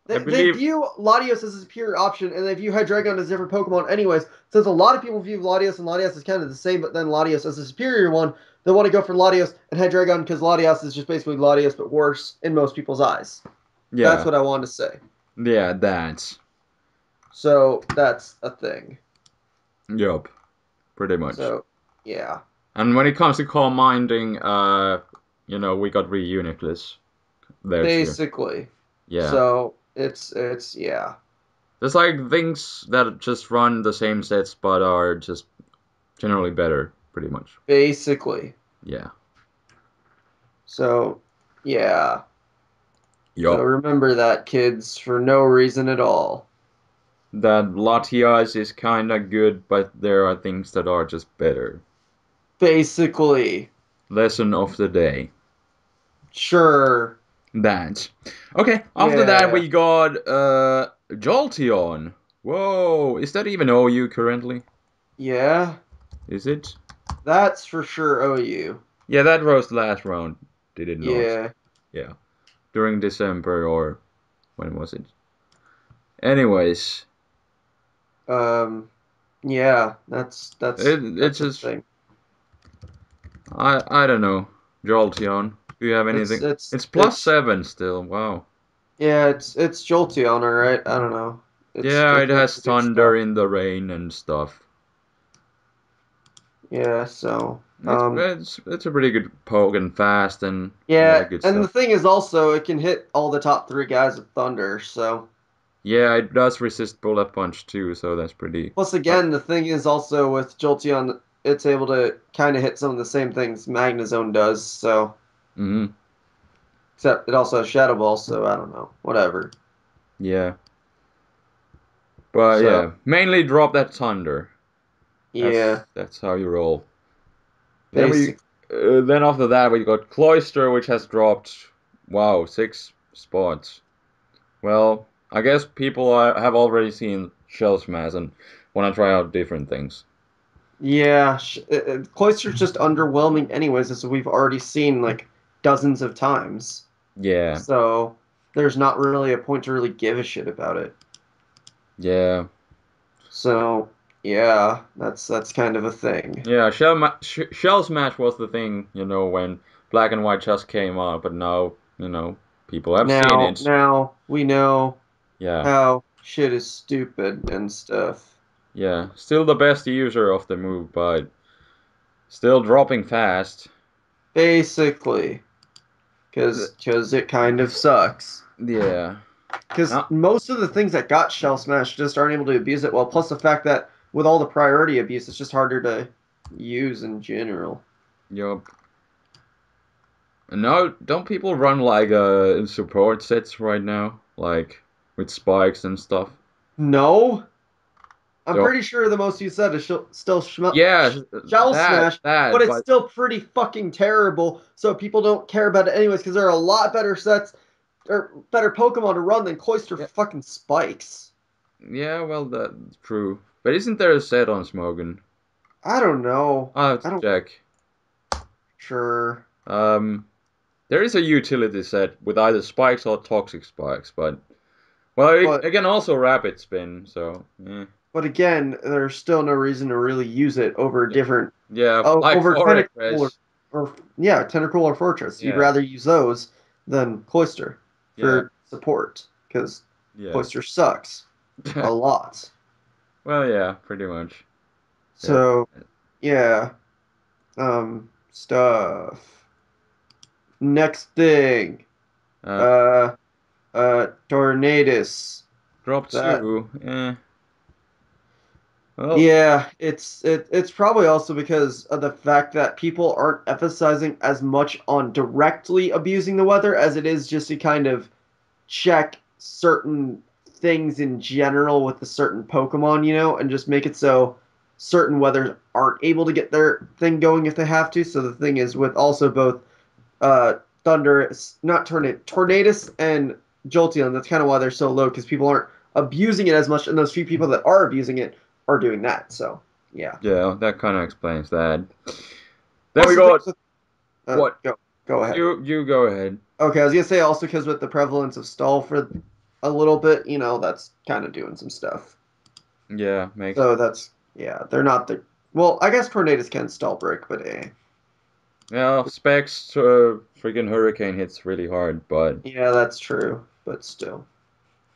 I they believe. view Latios as a superior option, and they view Hydreigon as a different Pokemon anyways. Since a lot of people view Latios and Latias as kind of the same, but then Latios as a superior one, they want to go for Latios and Hydreigon because Latios is just basically Latios but worse in most people's eyes. That's Yeah, what I wanted to say. yeah, that's So that's a thing. yup, pretty much. So yeah, And when it comes to core minding, we got Reuniclus there too. basically. Yeah. So it's yeah. There's like things that just run the same sets but are just generally better, pretty much. Basically. Yeah. So, yeah. So Yup. remember that, kids, for no reason at all. That Latias is kinda good, but there are things that are just better. Basically. Lesson of the day. Sure. That. Okay, after that Yeah. we got Jolteon. Whoa, is that even OU currently? Yeah. Is it? That's for sure OU. Yeah, that was last round, did it not? Yeah. Yeah. During December or when was it? Anyways, Um, yeah, that's that's it's that's a just thing. I don't know. Jolteon. Do you have It's anything? it's It's plus it's 7 still. Wow. yeah, it's Jolteon, all right. I don't know. Yeah, It's it able has to do thunder stuff. in the rain and stuff. Yeah, so It's a pretty good poke and fast and all yeah, that good and the stuff. thing is also it can hit all the top three guys with thunder. So Yeah, it does resist bullet punch too, so that's pretty. plus Uh, again, the thing is also with Jolteon, it's able to kind of hit some of the same things Magnezone does. So mm, except it also has Shadow Ball. So I don't know, whatever. yeah, but So yeah, mainly drop that thunder. yeah, That's how you roll. Then we basic. then after that we got Cloister, which has dropped wow 6 spots. Well, I guess people have already seen Shell Smash and want to try out different things. Yeah, Cloister's just underwhelming anyways, as we've already seen like dozens of times. Yeah, So there's not really a point to really give a shit about it. yeah, So yeah, that's kind of a thing. yeah. Shell Smash was the thing, when Black and White just came out, but now, people have seen Now it. now we know Yeah, how shit is stupid and stuff. yeah. Still the best user of the move, but still dropping fast. Basically, because it kind of sucks. Yeah. Because Ah, most of the things that got Shell Smash just aren't able to abuse it well. Plus the fact that with all the priority abuse, it's just harder to use in general. yup. And now, don't people run like support sets right now, like with spikes and stuff? No, I'm So pretty sure the most you said is still yeah, Shell that Smash, but that, it's but still pretty fucking terrible. So people don't care about it anyways because there are a lot better sets or better Pokemon to run than Cloyster yeah, fucking Spikes. yeah, well that's true. But isn't there a set on Smogon? I don't know. I'll have I to don't check. sure, Um, there is a utility set with either spikes or toxic spikes, but well, but it can also rapid spin. So but again, there's still no reason to really use it over yeah, different yeah, oh, like over Forex. Tentacle or yeah, Tentacle or Fortress. You'd Yeah, rather use those than Cloister yeah, for support because yeah. Cloister sucks a lot. Well, yeah, pretty much. Yeah. So yeah, stuff. Next thing, Uh, uh, Tornadus. drop That two. Well, yeah, it's probably also because of the fact that people aren't emphasizing as much on directly abusing the weather as it is just to kind of check certain things in general with a certain Pokemon, and just make it so certain weathers aren't able to get their thing going if they have to. So the thing is with also both uh Thunder, not Tornadus and Jolteon, that's kind of why they're so low because people aren't abusing it as much, and those few people that are abusing it are doing that. So yeah. yeah, that kind of explains that. Then Plus we the thing got with what? go ahead. You go ahead. Okay, I was gonna say also because with the prevalence of stall for a little bit, that's kind of doing some stuff. Yeah, makes So that's yeah, they're not the well, I guess Tornadus can stall break, but yeah specs. Freaking hurricane hits really hard, but yeah, that's true. But still,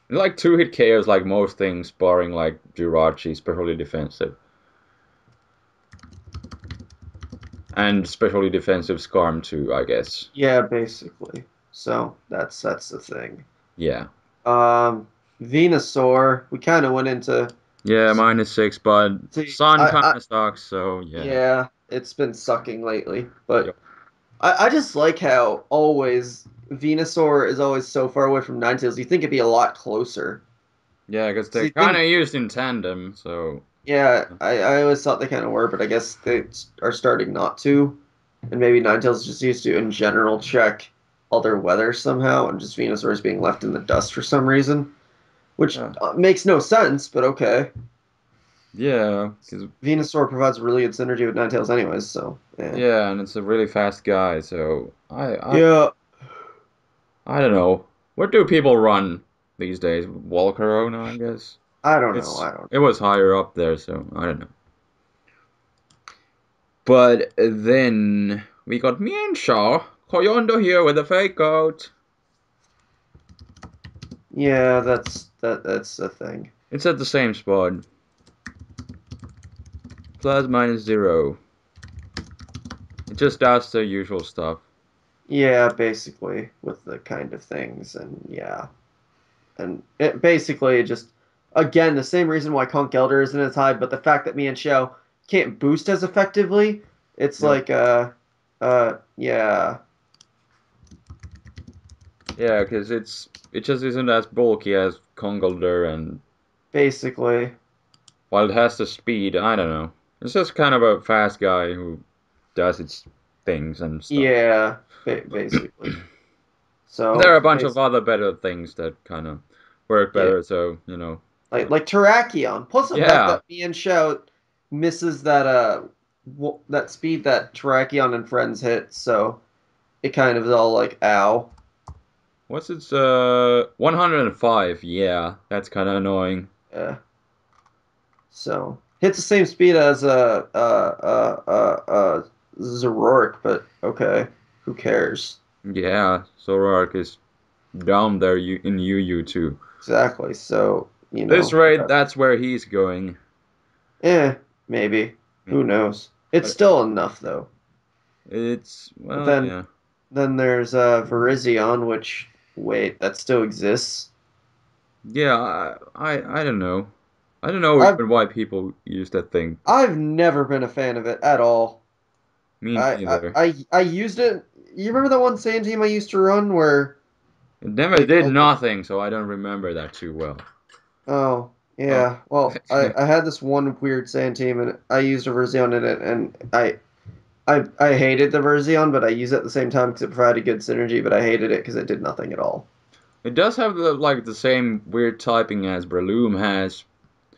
like two hit KOs like most things, barring like Jirachi, especially defensive, and especially defensive Skarm too, I guess. yeah, basically. So that's the thing. Yeah. Um, Venusaur. We kind of went into. Yeah, -6, but See, Sun kind of sucks, so yeah. yeah, it's been sucking lately, but Yep. I just like how always Venusaur is always so far away from Ninetales. You think it'd be a lot closer. Yeah, because So they're you kind think, of used in tandem, so yeah, I always thought they kind of were, but I guess they are starting not to. And maybe Ninetales just used to, in general, check other weather somehow, and just Venusaur is being left in the dust for some reason, which yeah. makes no sense, but okay. Yeah, 'cause Venusaur provides really good synergy with Ninetales anyways, so yeah. yeah, and it's a really fast guy, so Yeah, I don't know. What do people run these days? Volcarona, I guess. I don't know. I don't It was higher up there, so I don't know. But then we got Mienshaw, Koyondo here with a fake out. Yeah, that's the thing. It's at the same spot. Plus -0. It just does the usual stuff. Yeah, basically with the kind of things, and yeah, and it basically just again the same reason why Conk Elder isn't as high, but the fact that me and Shao can't boost as effectively, it's Yep. like yeah, Yeah, because it just isn't as bulky as Kongolder, and basically, while it has the speed, I don't know. It's just kind of a fast guy who does its things and stuff. yeah, basically. There are So a bunch of basically, other better things that kind of work yeah, better, so you know. like Terrakion. Plus the fact Yeah. that me and Shao misses that that speed that Terrakion and friends hit, so it kind of is all like ow. What's its 105? Yeah, that's kind of annoying. Yeah. So hits the same speed as Zoroark, but okay, who cares? Yeah, Zoroark is down there in UU too. Exactly. So This rate, that's where he's going. eh, maybe. Yeah. Who knows? It's But still enough though. it's But well, yeah. then there's Virizion, which wait, that still exists. Yeah, I don't know. I don't know I've even why people use that thing. I've never been a fan of it at all. Me neither. I used it. You remember that one sand team I used to run where It never like did nothing, so I don't remember that too well. oh Oh. yeah. Well, I had this one weird sand team and I used a Verzion in it and I hated the Verzion, but I used it at the same time because it provided good synergy, but I hated it because it did nothing at all. It does have the same weird typing as Breloom has,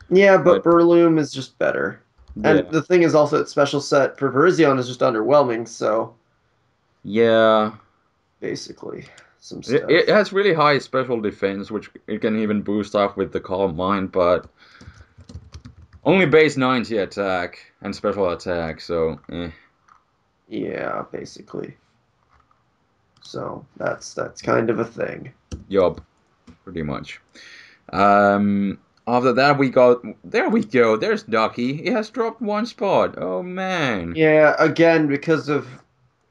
Yeah, but but Burloom is just better. And yeah. the thing is also its special set for Virizion is just underwhelming, so Yeah. basically some It stuff. has really high special defense, which it can even boost off with the Calm Mind, but only base 90 attack and special attack, so Yeah, basically. So that's kind of a thing. yup, pretty much. After that we got there we go. There's Ducky. He has dropped one spot. Oh man. Yeah, again because of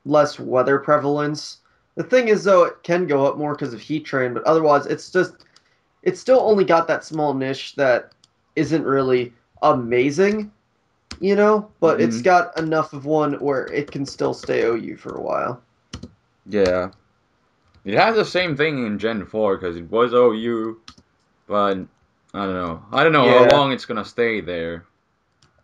less weather prevalence. The thing is though it can go up more because of heat train, but otherwise it's still only got that small niche that isn't really amazing, but it's Hmm. got enough of one where it can still stay OU for a while. Yeah. It has the same thing in Gen 4 because it was OU, but I don't know. I don't know how Yeah, long it's gonna stay there.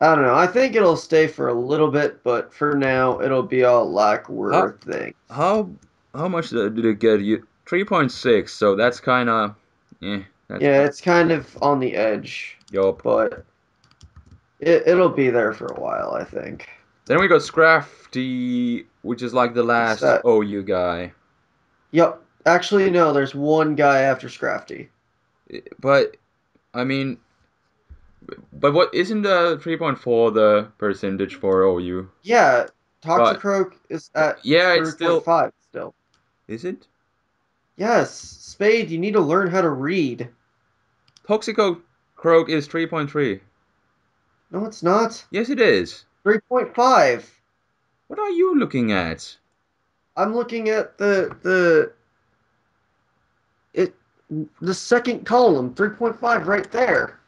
I don't know. I think it'll stay for a little bit, but for now it'll be all like How we're thing. how how much did it get you? 3.6, so that's kind of that's Yeah, kind it's kind of on the edge, yup. but it'll be there for a while, I think. Then we got Scrafty, which is like the What's last that? OU guy. Yep. Actually, no, there's one guy after Scrafty. But I mean, but what isn't the 3.4 the percentage for OU? Yeah, But Toxicroak is at yeah, it's still 3.5 still. is it? Yes, Spade, you need to learn how to read. Toxico Croak is 3.3. No, it's not. Yes, it is. 3.5. What are you looking at? I'm looking at the it The second column, 3.5, right there.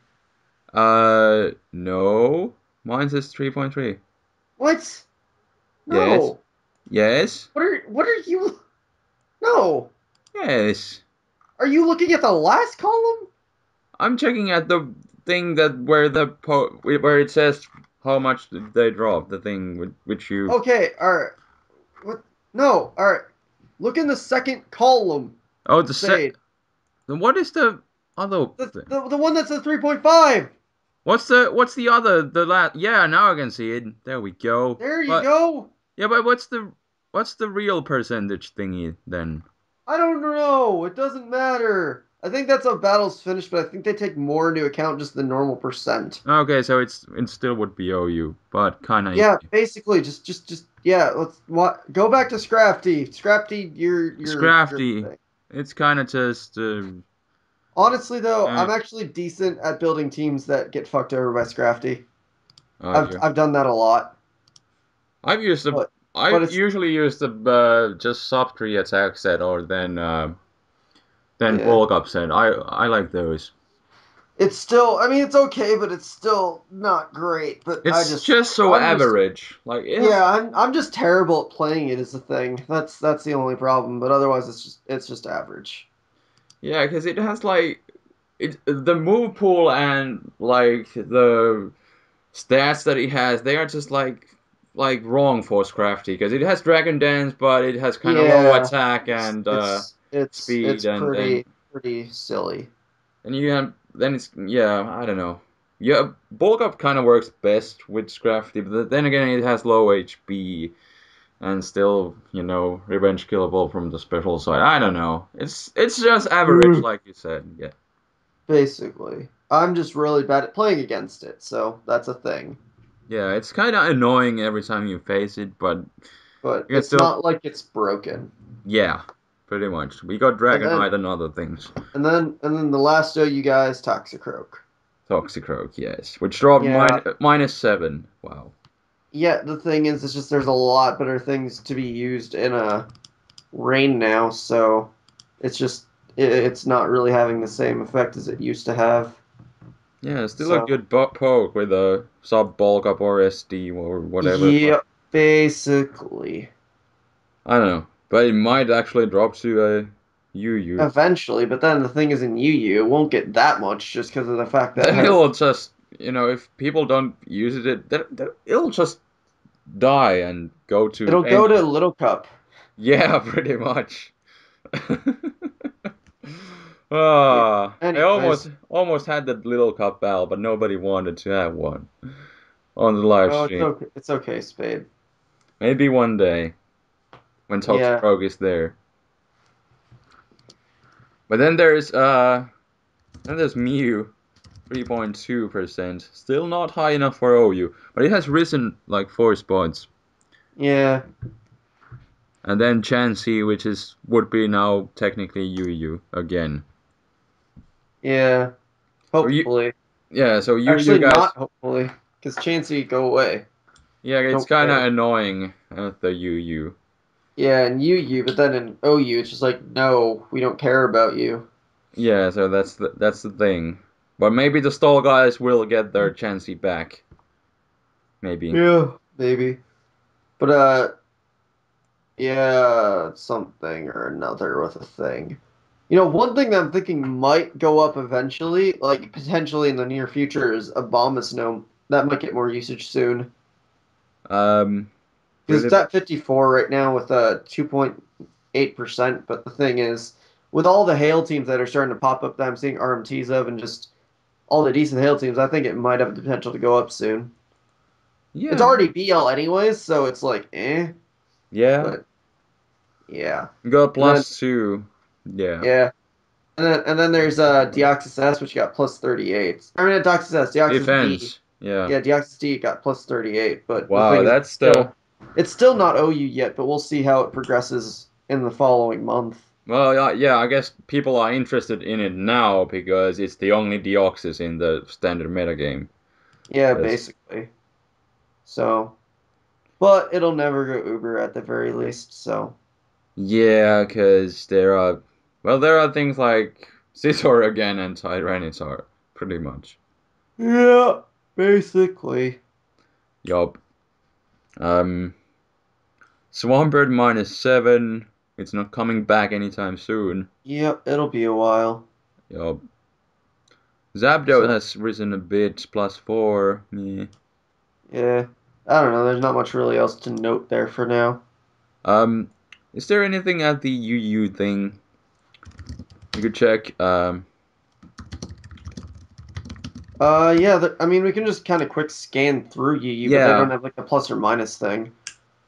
No. Mine says 3.3. What? Yes. No. Yes. What are you? No. Yes. Are you looking at the last column? I'm checking at the thing that where it says how much they drop, the thing which you. Okay, all right. What? No, all right. Look in the second column, Oh, the set. Spade. What is the other The, thing? the, the one that says 3.5. What's the other the last? Yeah, now I can see it. There we go. There you But go. yeah, but what's the real percentage thingy then? I don't know. It doesn't matter. I think that's how battles finish, but I think they take more into account just the normal percent. Okay, so it still would be OU, but kind of Yeah, basically, just yeah. Go back to Scrafty. Scrafty, your scrafty. thing. It's kind of just Honestly, though, eh, I'm actually decent at building teams that get fucked over by Scrafty. are I've you? I've done that a lot, I've used the but I but it's usually use the just sub 3 attack set or then yeah. bulk up set. I like those. It's still. I mean, it's okay, but it's still not great. But It's just so I'm just average. Like it has yeah. I'm just terrible at playing it. Is the thing. That's the only problem. But otherwise, it's just average. yeah, because it has like the move pool and like the stats that it has, they are just like wrong for Scrafty because it has Dragon Dance, but it has kind of low Yeah, attack it's and it's it's speed, it's and then pretty silly. and you have then it's yeah, I don't know. Yeah, bulk up kind of works best with Scrafty, but then again, it has low HP and still, revenge killable from the special side. I don't know. It's just average, Mm. like you said. Yeah. Basically, I'm just really bad at playing against it, so that's a thing. Yeah, it's kind of annoying every time you face it, but But you can it's still, not like it's broken. yeah, pretty much. We got And then Dragonite and other things. and then the last show you guys Toxicroak. Toxicroak, yes, which dropped Yeah, -7. Wow. yeah. The thing is, it's just there's a lot better things to be used in a rain now, so it's just it's not really having the same effect as it used to have. Yeah, still a So good poke with a sub bulk up or SD or whatever, but yeah, basically. I don't know. But it might actually drop to a UU. Eventually, but then the thing is in UU, it won't get that much just because of the fact that it Then has it'll just, if people don't use it, it'll just die and go to it'll go any. to Little Cup. Yeah, pretty much. Yeah. I Anyways, almost had that little cup bell, but nobody wanted to have one on the live oh, stream. it's okay, Spade. Maybe one day when Yeah, Toxicroak is there. But then there's Mew, 3.2%. Still not high enough for OU, but it has risen like 4 spots. yeah, And then Chansey, which would be now technically UU again. yeah. So you Hopefully, yeah, so you actually, guys, not hopefully, because Chansey go away. yeah, it's Don't kind of care. annoying at the UU. Yeah, in UU, but then in OU, it's just like, no, we don't care about you. Yeah, so that's the thing. But maybe the stall guys will get their Chansey back. Maybe. Yeah, maybe. But yeah, something or another with a thing. One thing that I'm thinking might go up eventually, like potentially in the near future, is a Abomasnow. That might get more usage soon. Um, Because really, it's at 54 right now with a 2.8%. But the thing is, with all the Hail teams that are starting to pop up that I'm seeing RMTs of and just all the decent Hail teams, I think it might have the potential to go up soon. It's yeah, already BL anyways, so it's like, eh. yeah. But yeah. Got And then, +2. Yeah. yeah. And then there's Deoxys S, which got plus 38. I mean, not Deoxys S, Deoxys D. Defense. Yeah. Yeah, Deoxys D got plus 38. But the Wow, thing is, that's the it's still not OU yet, but we'll see how it progresses in the following month. well, yeah. I guess people are interested in it now because it's the only Deoxys in the standard metagame. Yeah, Yes. basically. So, but it'll never go Uber at the very least. So, Yeah, because there are things like Scizor again and Tyranitar, pretty much. Yeah, basically. Yup. Um, Swampert -7. It's not coming back anytime soon. Yep, it'll be a while. Yup. Zapdos So, has risen a bit, +4. Meh. yeah. I don't know. There's not much really else to note there for now. Um, is there anything at the UU thing you could check? Yeah, I mean, we can just kind of quick scan through UU, but they don't Yeah, have like a plus or minus thing.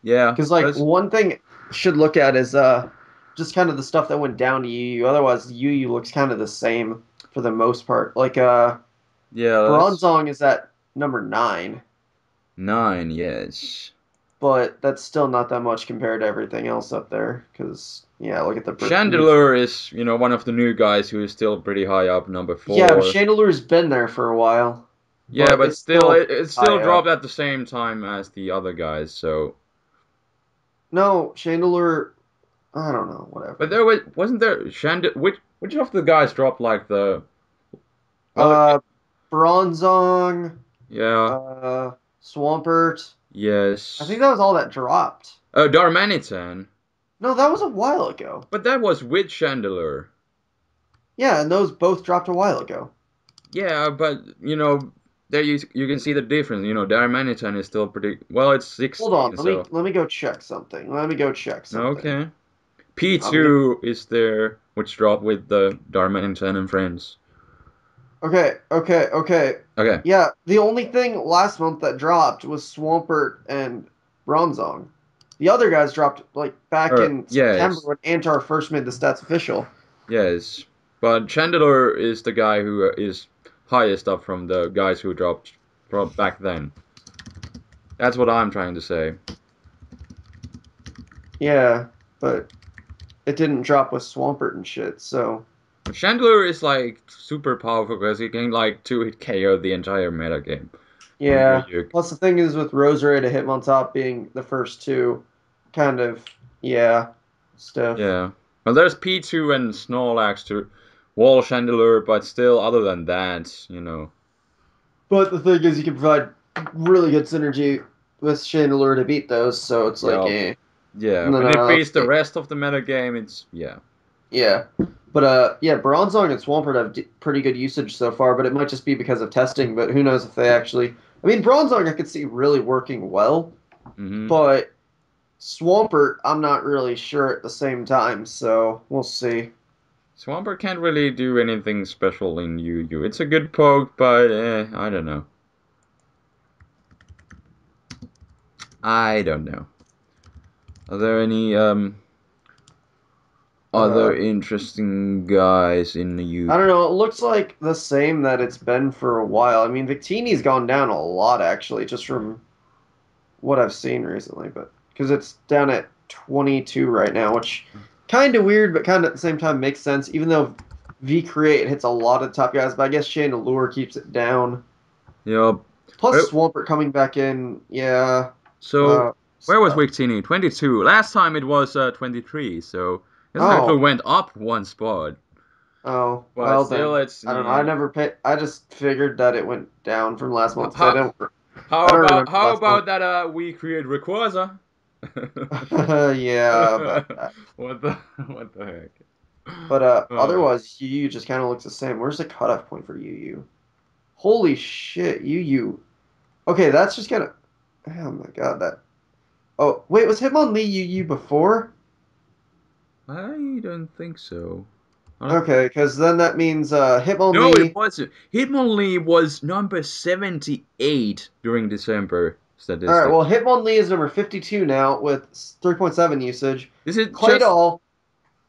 yeah. Because like That's one thing should look at is just kind of the stuff that went down to UU. Otherwise, UU looks kind of the same for the most part. Like yeah. That's Bronzong is at number 9, 9. Yes. but that's still not that much compared to everything else up there. Because yeah, look at the reach. Chandelure is, one of the new guys who is still pretty high up, number Yeah, but 4. Chandelure's been there for a while, Yeah, but but it's still, still it still high dropped up. at the same time as the other guys. So, No, Chandelure. I don't know. but Whatever. there wasn't there Chandel. Which of the guys dropped like the well? Uh, Bronzong, Yeah. Swampert. I think Yes. that was all that dropped. Darmanitan. No, that was a while ago. But that was with Chandelure. Yeah, and those both dropped a while ago. Yeah, but there you can see the difference. Darmanitan is still pretty well. It's Hold on, 16, let me so let me go check something. Let me go check something. okay. I'm gonna. P2 is there, which dropped with the Darmanitan and friends. Okay. Okay. Yeah, the only thing last month that dropped was Swampert and Bronzong. The other guys dropped like back in September Yes, when Antar first made the stats official. yes. But Chandelure is the guy who is highest up from the guys who dropped from back then. That's what I'm trying to say. Yeah, but it didn't drop with Swampert and shit. So Chandelure is like super powerful because he can like two-hit KO the entire meta game on Yu yeah. Yu. Plus the thing is with Roserade to Hitmontop being the first two, kind of yeah, stiff. Yeah. Well, there's P2 and Snorlax to wall Chandelure, but still, other than that. But the thing is, you can provide really good synergy with Chandelure to beat those. So it's like, Yeah, eh. yeah. No, When no, it no. beats the rest of the meta game, it's yeah. Yeah. But yeah, Bronzong and Swampert have pretty good usage so far, but it might just be because of testing. But who knows if they actually? I mean, Bronzong I could see really working well, hmm but Swampert I'm not really sure at the same time. So we'll see. Swampert can't really do anything special in Yu Yu. It's a good poke, but I don't know. I don't know. Are there any other Uh, interesting guys in the I Yu? don't know. It looks like the same that it's been for a while. I mean, Victini's gone down a lot actually, just from what I've seen recently. But because it's down at 22 right now, which kind of weird, but kind of at the same time makes sense. Even though V Create hits a lot of top guys, but I guess Chandelure keeps it down. Yup. Plus Well, Swampert coming back in, yeah. so Uh, where was uh, Victini? 22. Last time it was 23. So this actually oh, went up one spot. oh, But well still, then. it's I don't know. I never paid. I just figured that it went down from last month because I how don't. how I don't about remember how last month. about that we create Rayquaza? Yeah, about that. What the heck? But Uh, otherwise, UU just kind of looks the same. Where's the cutoff point for UU? Holy shit, UU. Okay, that's just kind of. Oh my god, that. Oh wait, was Hitmonlee UU before? I don't think so. I don't Okay, because then that means No, it Hitmonlee. wasn't. Hitmonlee was number 78 during December All right, statistics. well Hitmonlee is number 52 now with 3.7 usage. This is just Claydol.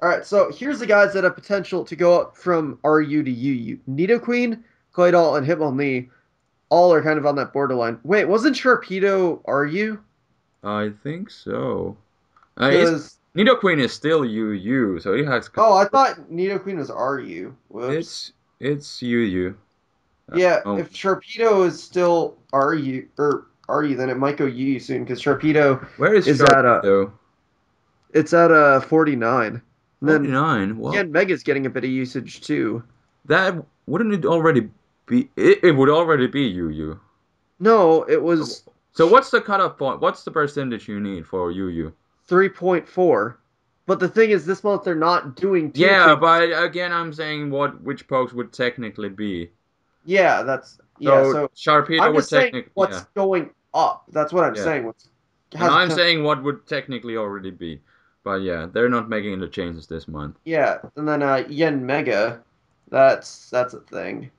All right, so here's the guys that have potential to go up from RU to UU. Nidoqueen, Claydol, and Hitmonlee all are kind of on that borderline. Wait, wasn't Sharpedo RU? I think so. He's Because Nidoqueen is still UU, so he has oh, I thought Nidoqueen was RU. Whoops. it's UU. Yeah, Oh, if Sharpedo is still RU or RU, then it might go UU soon because Sharpedo where is is at Sharpedo? it's at 49. And then 49. Well, Yen Mega's getting a bit of usage too. that wouldn't it already be? It would already be UU. No, it was So what's the cutoff point? What's the percentage you need for UU? 3.4. But the thing is, this month they're not doing tier Yeah, changes. but again, I'm saying which pokes would technically be. Yeah, So so Sharpedo I'm would just saying technically, what's yeah, going up. That's what I'm yeah. saying. What's And hasn't I'm come. saying what would technically already be. But yeah, they're not making the changes this month. Yeah, and then Yen Mega, that's a thing.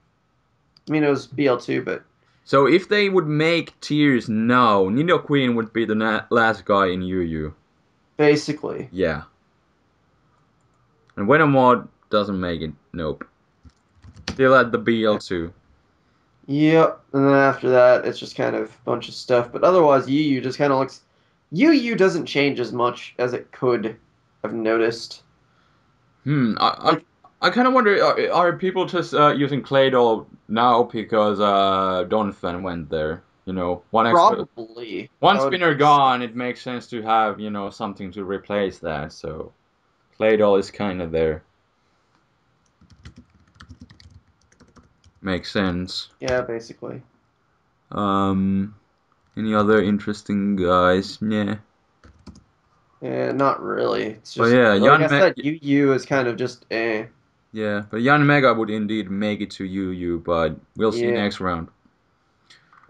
I mean, it was BL2, but So if they would make tiers now, Nidoqueen would be the last guy in UU. basically. Yeah. And Venomoth doesn't make it. Nope. Still at the BL2. Yep. And then after that, it's just kind of a bunch of stuff. But otherwise, UU just kind of looks. UU doesn't change as much as it could. I've noticed. Hmm. Like I kind of wonder, are people just using Claydol now because Donphan went there? You know, probably one that would spinner make sense. gone, it makes sense to have, something to replace that. So Claydol is kind of there. Makes sense. Yeah, basically. Um, any other interesting guys? Yeah. Yeah, not really. It's But just yeah, like I said, UU is kind of just eh. Yeah, but Jan Mega would indeed make it to UU, but we'll see Yeah, next round.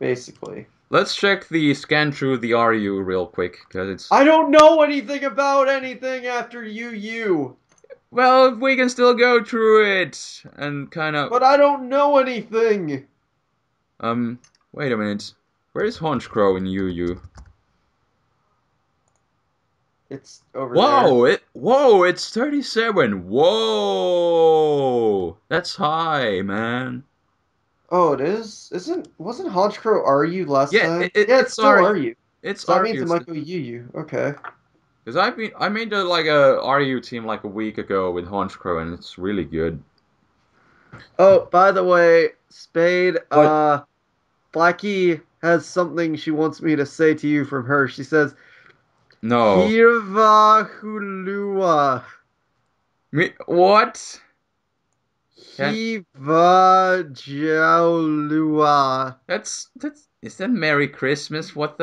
basically. Let's check the scan through the RU real quick, because it's I don't know anything about anything after UU, well, we can still go through it and kind of but I don't know anything. um. Wait a minute, where is Honchkrow in UU? It's over there. Whoa, it's 37. Whoa, that's high, man. Oh, it is? Wasn't Honchkrow RU last Yeah, time? Yeah, it's it's still RU. RU. It's So that means RU. it might go UU. Okay. Because I made like a RU team like a week ago with Honchkrow, and it's really good. Oh, by the way, Spade, But Blackie has something she wants me to say to you from her. She says, no. Hirva Hulua. What? Can Hiva Jaulua. that's is that Merry Christmas? What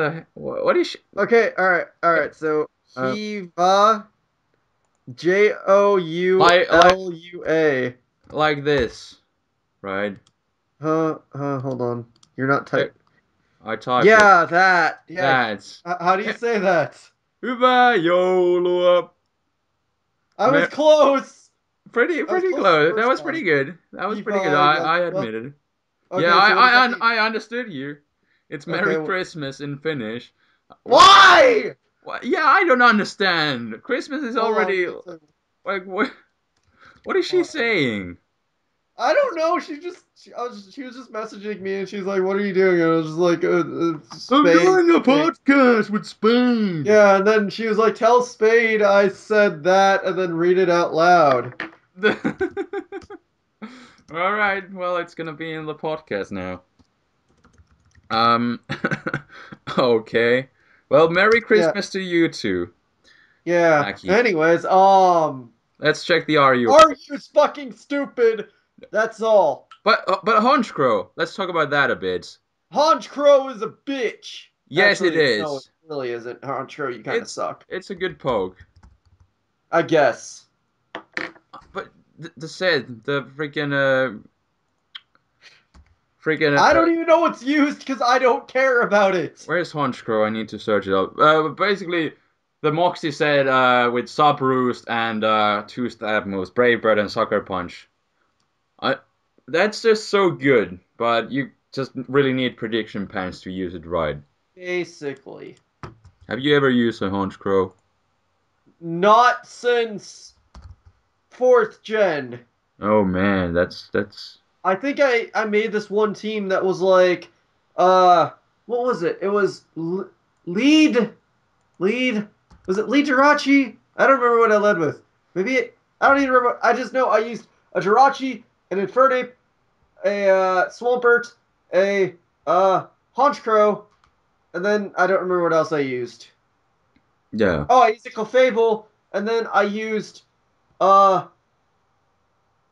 is she? Okay, alright. So Uh, Hiva like like Joulua. like this, right? Hold on. You're not Eh, type. I typed it. Yeah, that. Yeah. That's How do you say that? Uba YOLO. I was close. I was Pretty close the close. That first was time. pretty good. That was pretty good. Hiva I Jaulua. admitted. Yeah, Okay, so what does that mean? I understood you. It's Merry Okay. Christmas in Finnish. What? Why? What? Yeah, I don't understand. Christmas is Hold on. already like what is she Hold on. saying? I don't know. She was just messaging me, and she's like, "What are you doing?" And I was just like, I'm Spade doing a thing. podcast with Spain. Yeah, and then she was like, "Tell Spade I said that," and then read it out loud. All right, well, it's gonna be in the podcast now. Um, okay. Well, Merry Yeah, Christmas to you too, yeah. Aki. Anyways, Let's check the RU. are you fucking stupid? That's all. But Honchkrow, let's talk about that a bit. Honch Crow is a bitch. Yes, it Actually, no, it is. really isn't. Honch Crow, you kind of It's suck. it's a good poke. I guess. But the freaking I don't even know what's used because I don't care about it. where's Honchkrow? I need to search it up. Basically, the Moxie said with Sub Roost and two stab moves, Brave Bird and Sucker Punch. I that's just so good, but you just really need prediction pants to use it right. Basically. Have you ever used a Honchkrow? Not since fourth gen. Oh man, that's I think I made this one team that was like, what was it? It was lead, lead. Was it lead Jirachi? I don't remember what I led with. I don't even remember. I just know I used a Jirachi, an Infernape, a Swampert, a Honchkrow, and then I don't remember what else I used. yeah. Oh, I used a Clefable, and then I used Uh,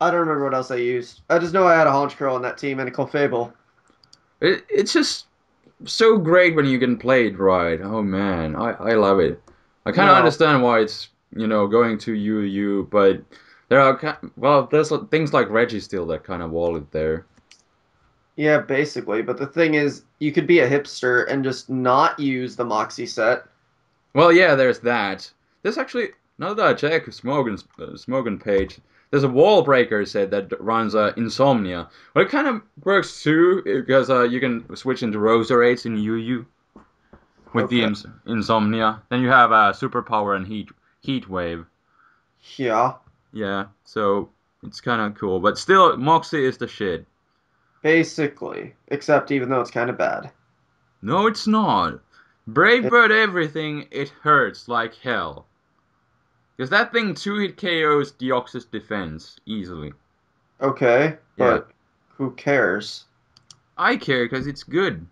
I don't remember what else I used. I just know I had a Haunch Crow on that team and a Clefable. It's just so great when you can play it right. Oh man, I love it. I kind of No. understand why it's going to UU, but there are well, there's things like Reggie still that kind of wall it there. Yeah, basically. But the thing is, you could be a hipster and just not use the Moxie set. Well, yeah, there's that. There's actually now that I check Smogon's Smogon page, there's a wall breaker set that runs Insomnia. Well, it kind of works too because you can switch into Roserates in UU with the Okay. Insomnia. Then you have Superpower and Heat Wave. Yeah, Yeah, so it's kind of cool, but still, Moxie is the shit. basically. Except even though it's kind of bad. No, it's not. Brave It, Bird everything, it hurts like hell. Because that thing two-hit KOs Deoxys defense easily. okay, Yeah, but who cares? I care because it's good.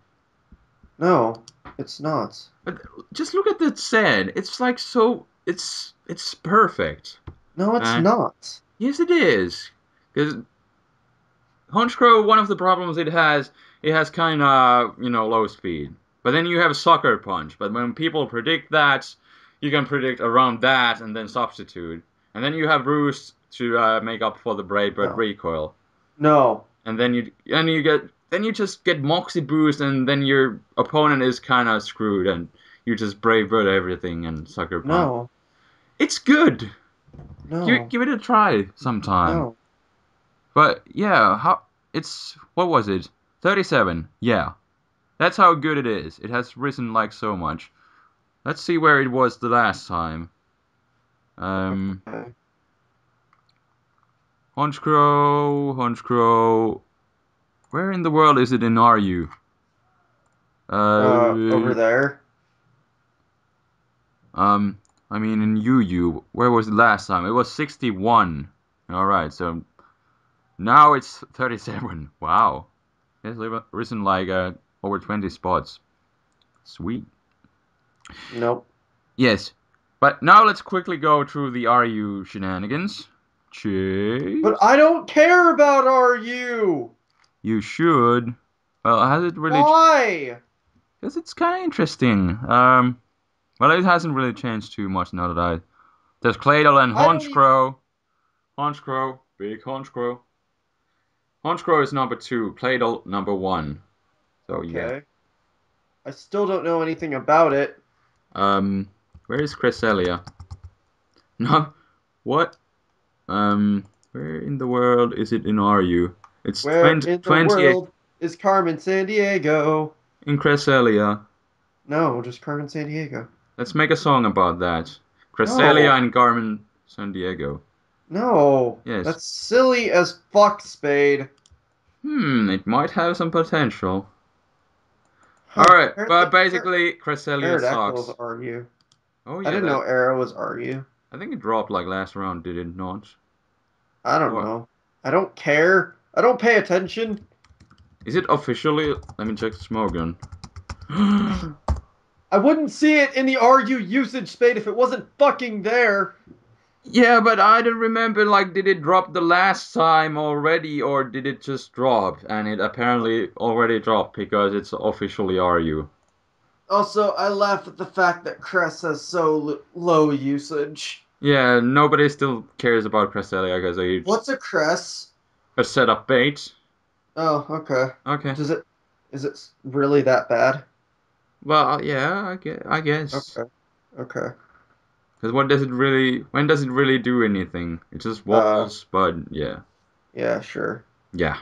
No, it's not. But just look at that set. It's like so. It's perfect. No, it's Uh, not. yes, it is. Because Honchkrow, one of the problems it has kind of low speed. But then you have Sucker Punch. But when people predict that, you can predict around that and then substitute. And then you have Roost to make up for the Brave Bird No. recoil. No. And then you just get Moxie boost, and then your opponent is kind of screwed, and you just Brave Bird everything and Sucker Punch. No. It's good. No. Give it a try sometime. No. But yeah, how it's what was it? 37. Yeah. That's how good it is. It has risen like so much. Let's see where it was the last time. Um Okay. Honchkrow. Where in the world is it in RU? Over Uh there. um I mean in UU, where was it last time? It was 61. Alright, so now it's 37. Wow. It's risen like over 20 spots. Sweet. Nope. Yes. But now let's quickly go through the RU shenanigans. But Chase? I don't care about RU. You should. Well, has it really? Why? Because it's kind of interesting. Well, it hasn't really changed too much now that I. There's Claydol and I don't even. Honchkrow. Honchkrow, big Honchkrow. Honchkrow is number two. Claydol number one. So yeah. Okay. I still don't know anything about it. Um, where is Cresselia? No, what? Where in the world is it in RU? It's Where 20, in the 28 world is Carmen San Diego? in Cresselia. No, just Carmen San Diego. Let's make a song about that. Cresselia No. and Carmen San Diego. No. Yes. That's silly as fuck, Spade. It might have some potential. Huh. Alright, but basically, Cresselia Aerodactyl is sucks. RU. Oh I yeah, didn't know Arrow was RU. I think it dropped like last round, did it not? I don't Or know. I don't care. I don't pay attention. is it officially? Let me check Smogon. I wouldn't see it in the RU usage Spade if it wasn't fucking there. Yeah, but I don't remember, like, did it drop the last time already, or did it just drop? And it apparently already dropped because it's officially RU. Also, I laugh at the fact that Cress has so low usage. Yeah, nobody still cares about Cresselia because it's What's a Cress? a setup bait. Oh, okay. Okay. Does it is it really that bad? Well, yeah, I guess. Okay. Okay. Because when does it really do anything? It just Uh, walls, but yeah. yeah, sure. Yeah.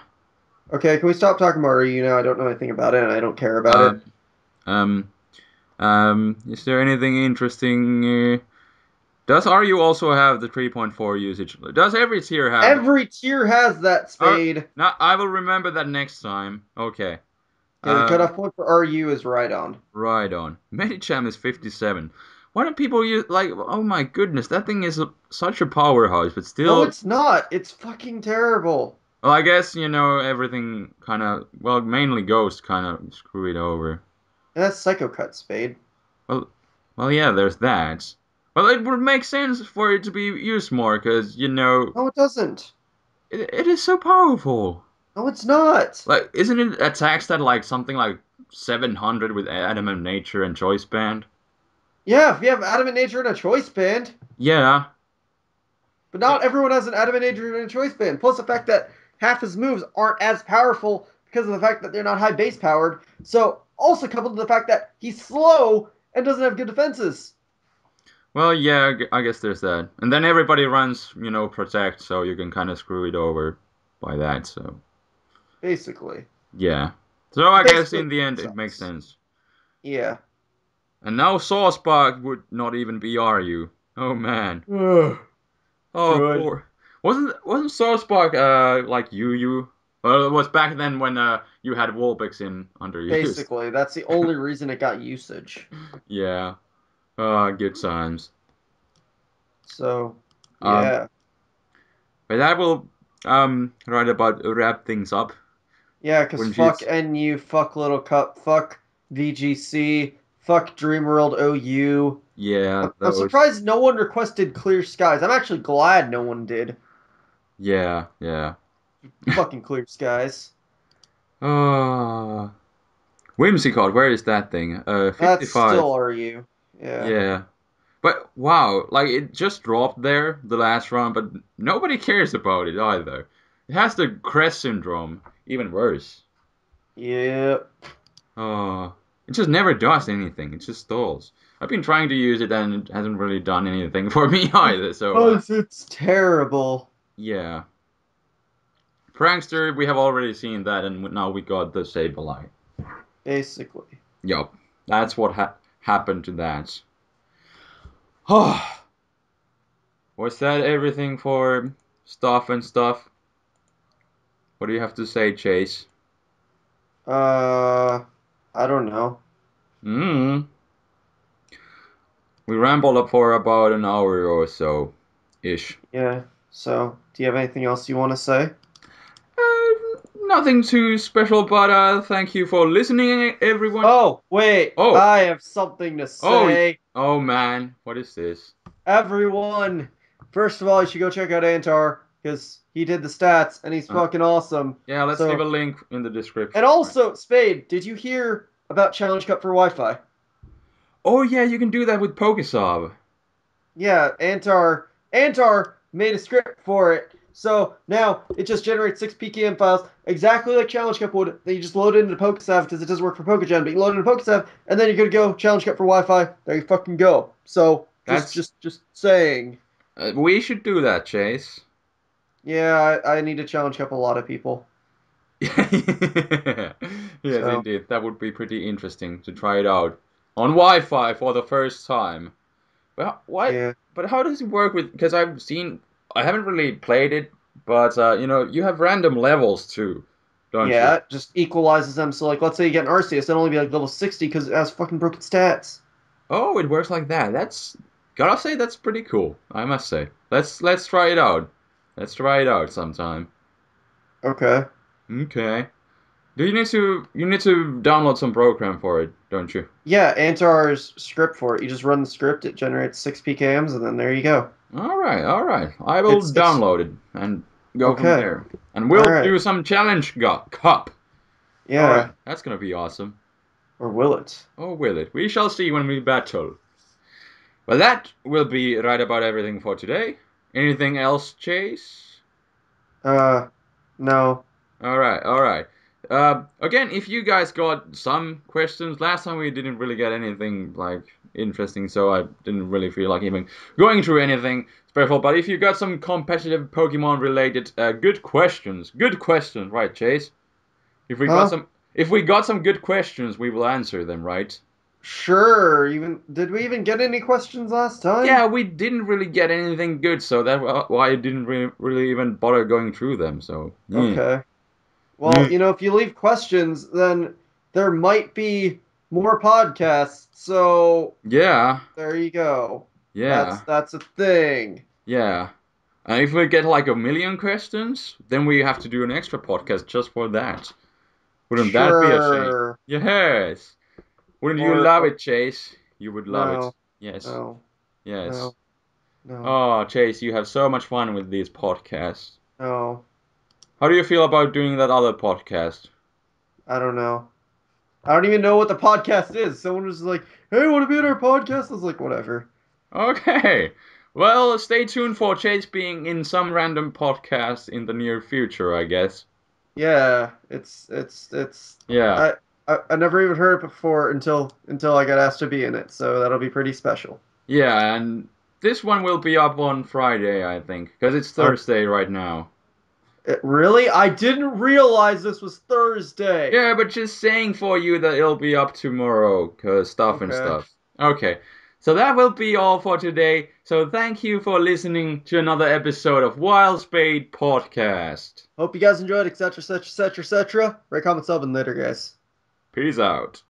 Okay, can we stop talking about RU now? I don't know anything about it and I don't care about it. Um, um, is there anything interesting? Does RU also have the 3.4 usage? Does every tier have that? Every tier has that Oh, Spade. now I will remember that next time. Okay. Okay, the Um, cutoff point for RU is right on. right on. Medicham is 57. Why don't people use like? Oh my goodness, that thing is such a powerhouse, but No, still. it's not. It's fucking terrible. Well, I guess everything kind of. Well, mainly Ghost kind of screw it over. And that's Psycho Cut Spade. Well, well, yeah. There's that. Well, it would make sense for it to be used more, because, No, it doesn't. it is so powerful. No, it's not. Like, isn't it attacks that like something like 700 with Adamant Nature and Choice Band? Yeah, if you have adamant nature and a choice band, Yeah. but not everyone has an adamant nature and a choice band. Plus the fact that half his moves aren't as powerful because of the fact that they're not high base powered. So also coupled with the fact that he's slow and doesn't have good defenses. Well, yeah, I guess there's that. And then everybody runs, Protect, so you can kind of screw it over by that, so. Basically. Yeah. So I guess Basically in the end it makes sucks. sense. Yeah. And now Saucepark would not even be RU. Oh man. Ugh, Oh good. poor. Wasn't Saucepark like Yu? Well, it was back then when you had Wolbix in underused. Basically, that's the only reason it got usage. Yeah. Good times. So, Um, yeah. but that will right about wrap things up. Yeah, because Wouldn't you? fuck NU, fuck Little Cup, fuck VGC, fuck Dreamworld OU. Yeah, I'm those. surprised no one requested Clear Skies. I'm actually glad no one did. Yeah, yeah. Fucking Clear Skies. Ah, Whimsicott, where is that thing? That's 55. still RU. Yeah. Yeah. But wow, like it just dropped there the last round, but nobody cares about it either. It has the crest syndrome, even worse. Yep. Oh, it just never does anything. It just stalls. I've been trying to use it and it hasn't really done anything for me either. So Because it's terrible. yeah, Prankster, we have already seen that, and now we got the Sableye. Basically. Yup, that's what happened to that. Oh, was that everything for stuff and stuff? What do you have to say, Chase? Uh, I don't know. Hmm. We rambled up for about an hour or so, ish. Yeah. So, do you have anything else you want to say? Nothing too special, but thank you for listening, everyone. Oh, wait. Oh, I have something to oh, say. oh man, what is this? Everyone, first of all, you should go check out Antar because he did the stats and he's Uh, fucking awesome. yeah, let's leave a So, link in the and description. Right. also, Spade, did you hear about Challenge Cup for Wi-Fi? Oh yeah, you can do that with Pokesob. Yeah, Antar made a script for it. So now it just generates 6 PKM files exactly like Challenge Cup would. That you just load it into PokeSav because it doesn't work for PokeGen, but you load it into PokeSav and then you're good to go. Challenge Cup for Wi-Fi. There you fucking go. So just That's just just saying. we should do that, Chase. Yeah, I need to challenge up a lot of people. Yes, So indeed. That would be pretty interesting to try it out on Wi-Fi for the first time. But what? yeah, But how does it work with? Because I haven't really played it, but you have random levels too, don't you? yeah, it just equalizes them. So like, let's say you get an Arceus, it'll only be like level 60 because it has fucking broken stats. Oh, it works like that. That's gotta say that's pretty cool. I must say. Let's try it out. Let's try it out sometime. Okay. Okay. Do you need to download some program for it, don't you? Yeah, Antar's script for it. You just run the script, it generates 6 PKMs, and then there you go. All right, all right. I will It's download it and go from okay. there. And All we'll right. do some challenge cup. All right, Yeah. that's gonna be awesome. Or will it? Or will it? We shall see when we battle. Well, that will be right about everything for today. Anything else, Chase? Uh, no. All right, all right. Again, if you guys got some questions, last time we didn't really get anything like interesting, so I didn't really feel like even going through anything special. But if you got some competitive Pokemon related good questions, right, Chase? If we got Huh? some, if we got some good questions, we will answer them, right? Sure. Even did we even get any questions last Yeah, time? we didn't really get anything good, so that's why I didn't really even bother going through them. So, yeah. Okay. Well, if you leave questions, then there might be more podcasts. So Yeah, there you go. That's yeah, that's a thing. yeah. And if we get like a million questions, then we have to do an extra podcast just for that. Wouldn't that be a shame? Sure. Yes. Wouldn't you Or, love or it, Chase? You would love it. no, Yes. no. Yes. No, no, Oh, Chase, you have so much fun with these podcasts. no. How do you feel about doing that other podcast? I don't know. I don't even know what the podcast is. Someone was like, "Hey, want to be on our podcast?" I was like, "Whatever." Okay. Well, stay tuned for Chase being in some random podcast in the near future, I guess. Yeah, it's. Yeah. I never even heard it before until I got asked to be in it. So that'll be pretty special. Yeah, and this one will be up on Friday, I think, because it's Uh, Thursday right now. really? I didn't realize this was Thursday. Yeah, but just saying for you that it'll be up tomorrow, cause stuff and Okay. stuff. Okay, so that will be all for today. So thank you for listening to another episode of WileSpade Podcast. Hope you guys enjoyed, etc., etc., etc., etc. Rate, comment, sub, and later, guys. Peace out.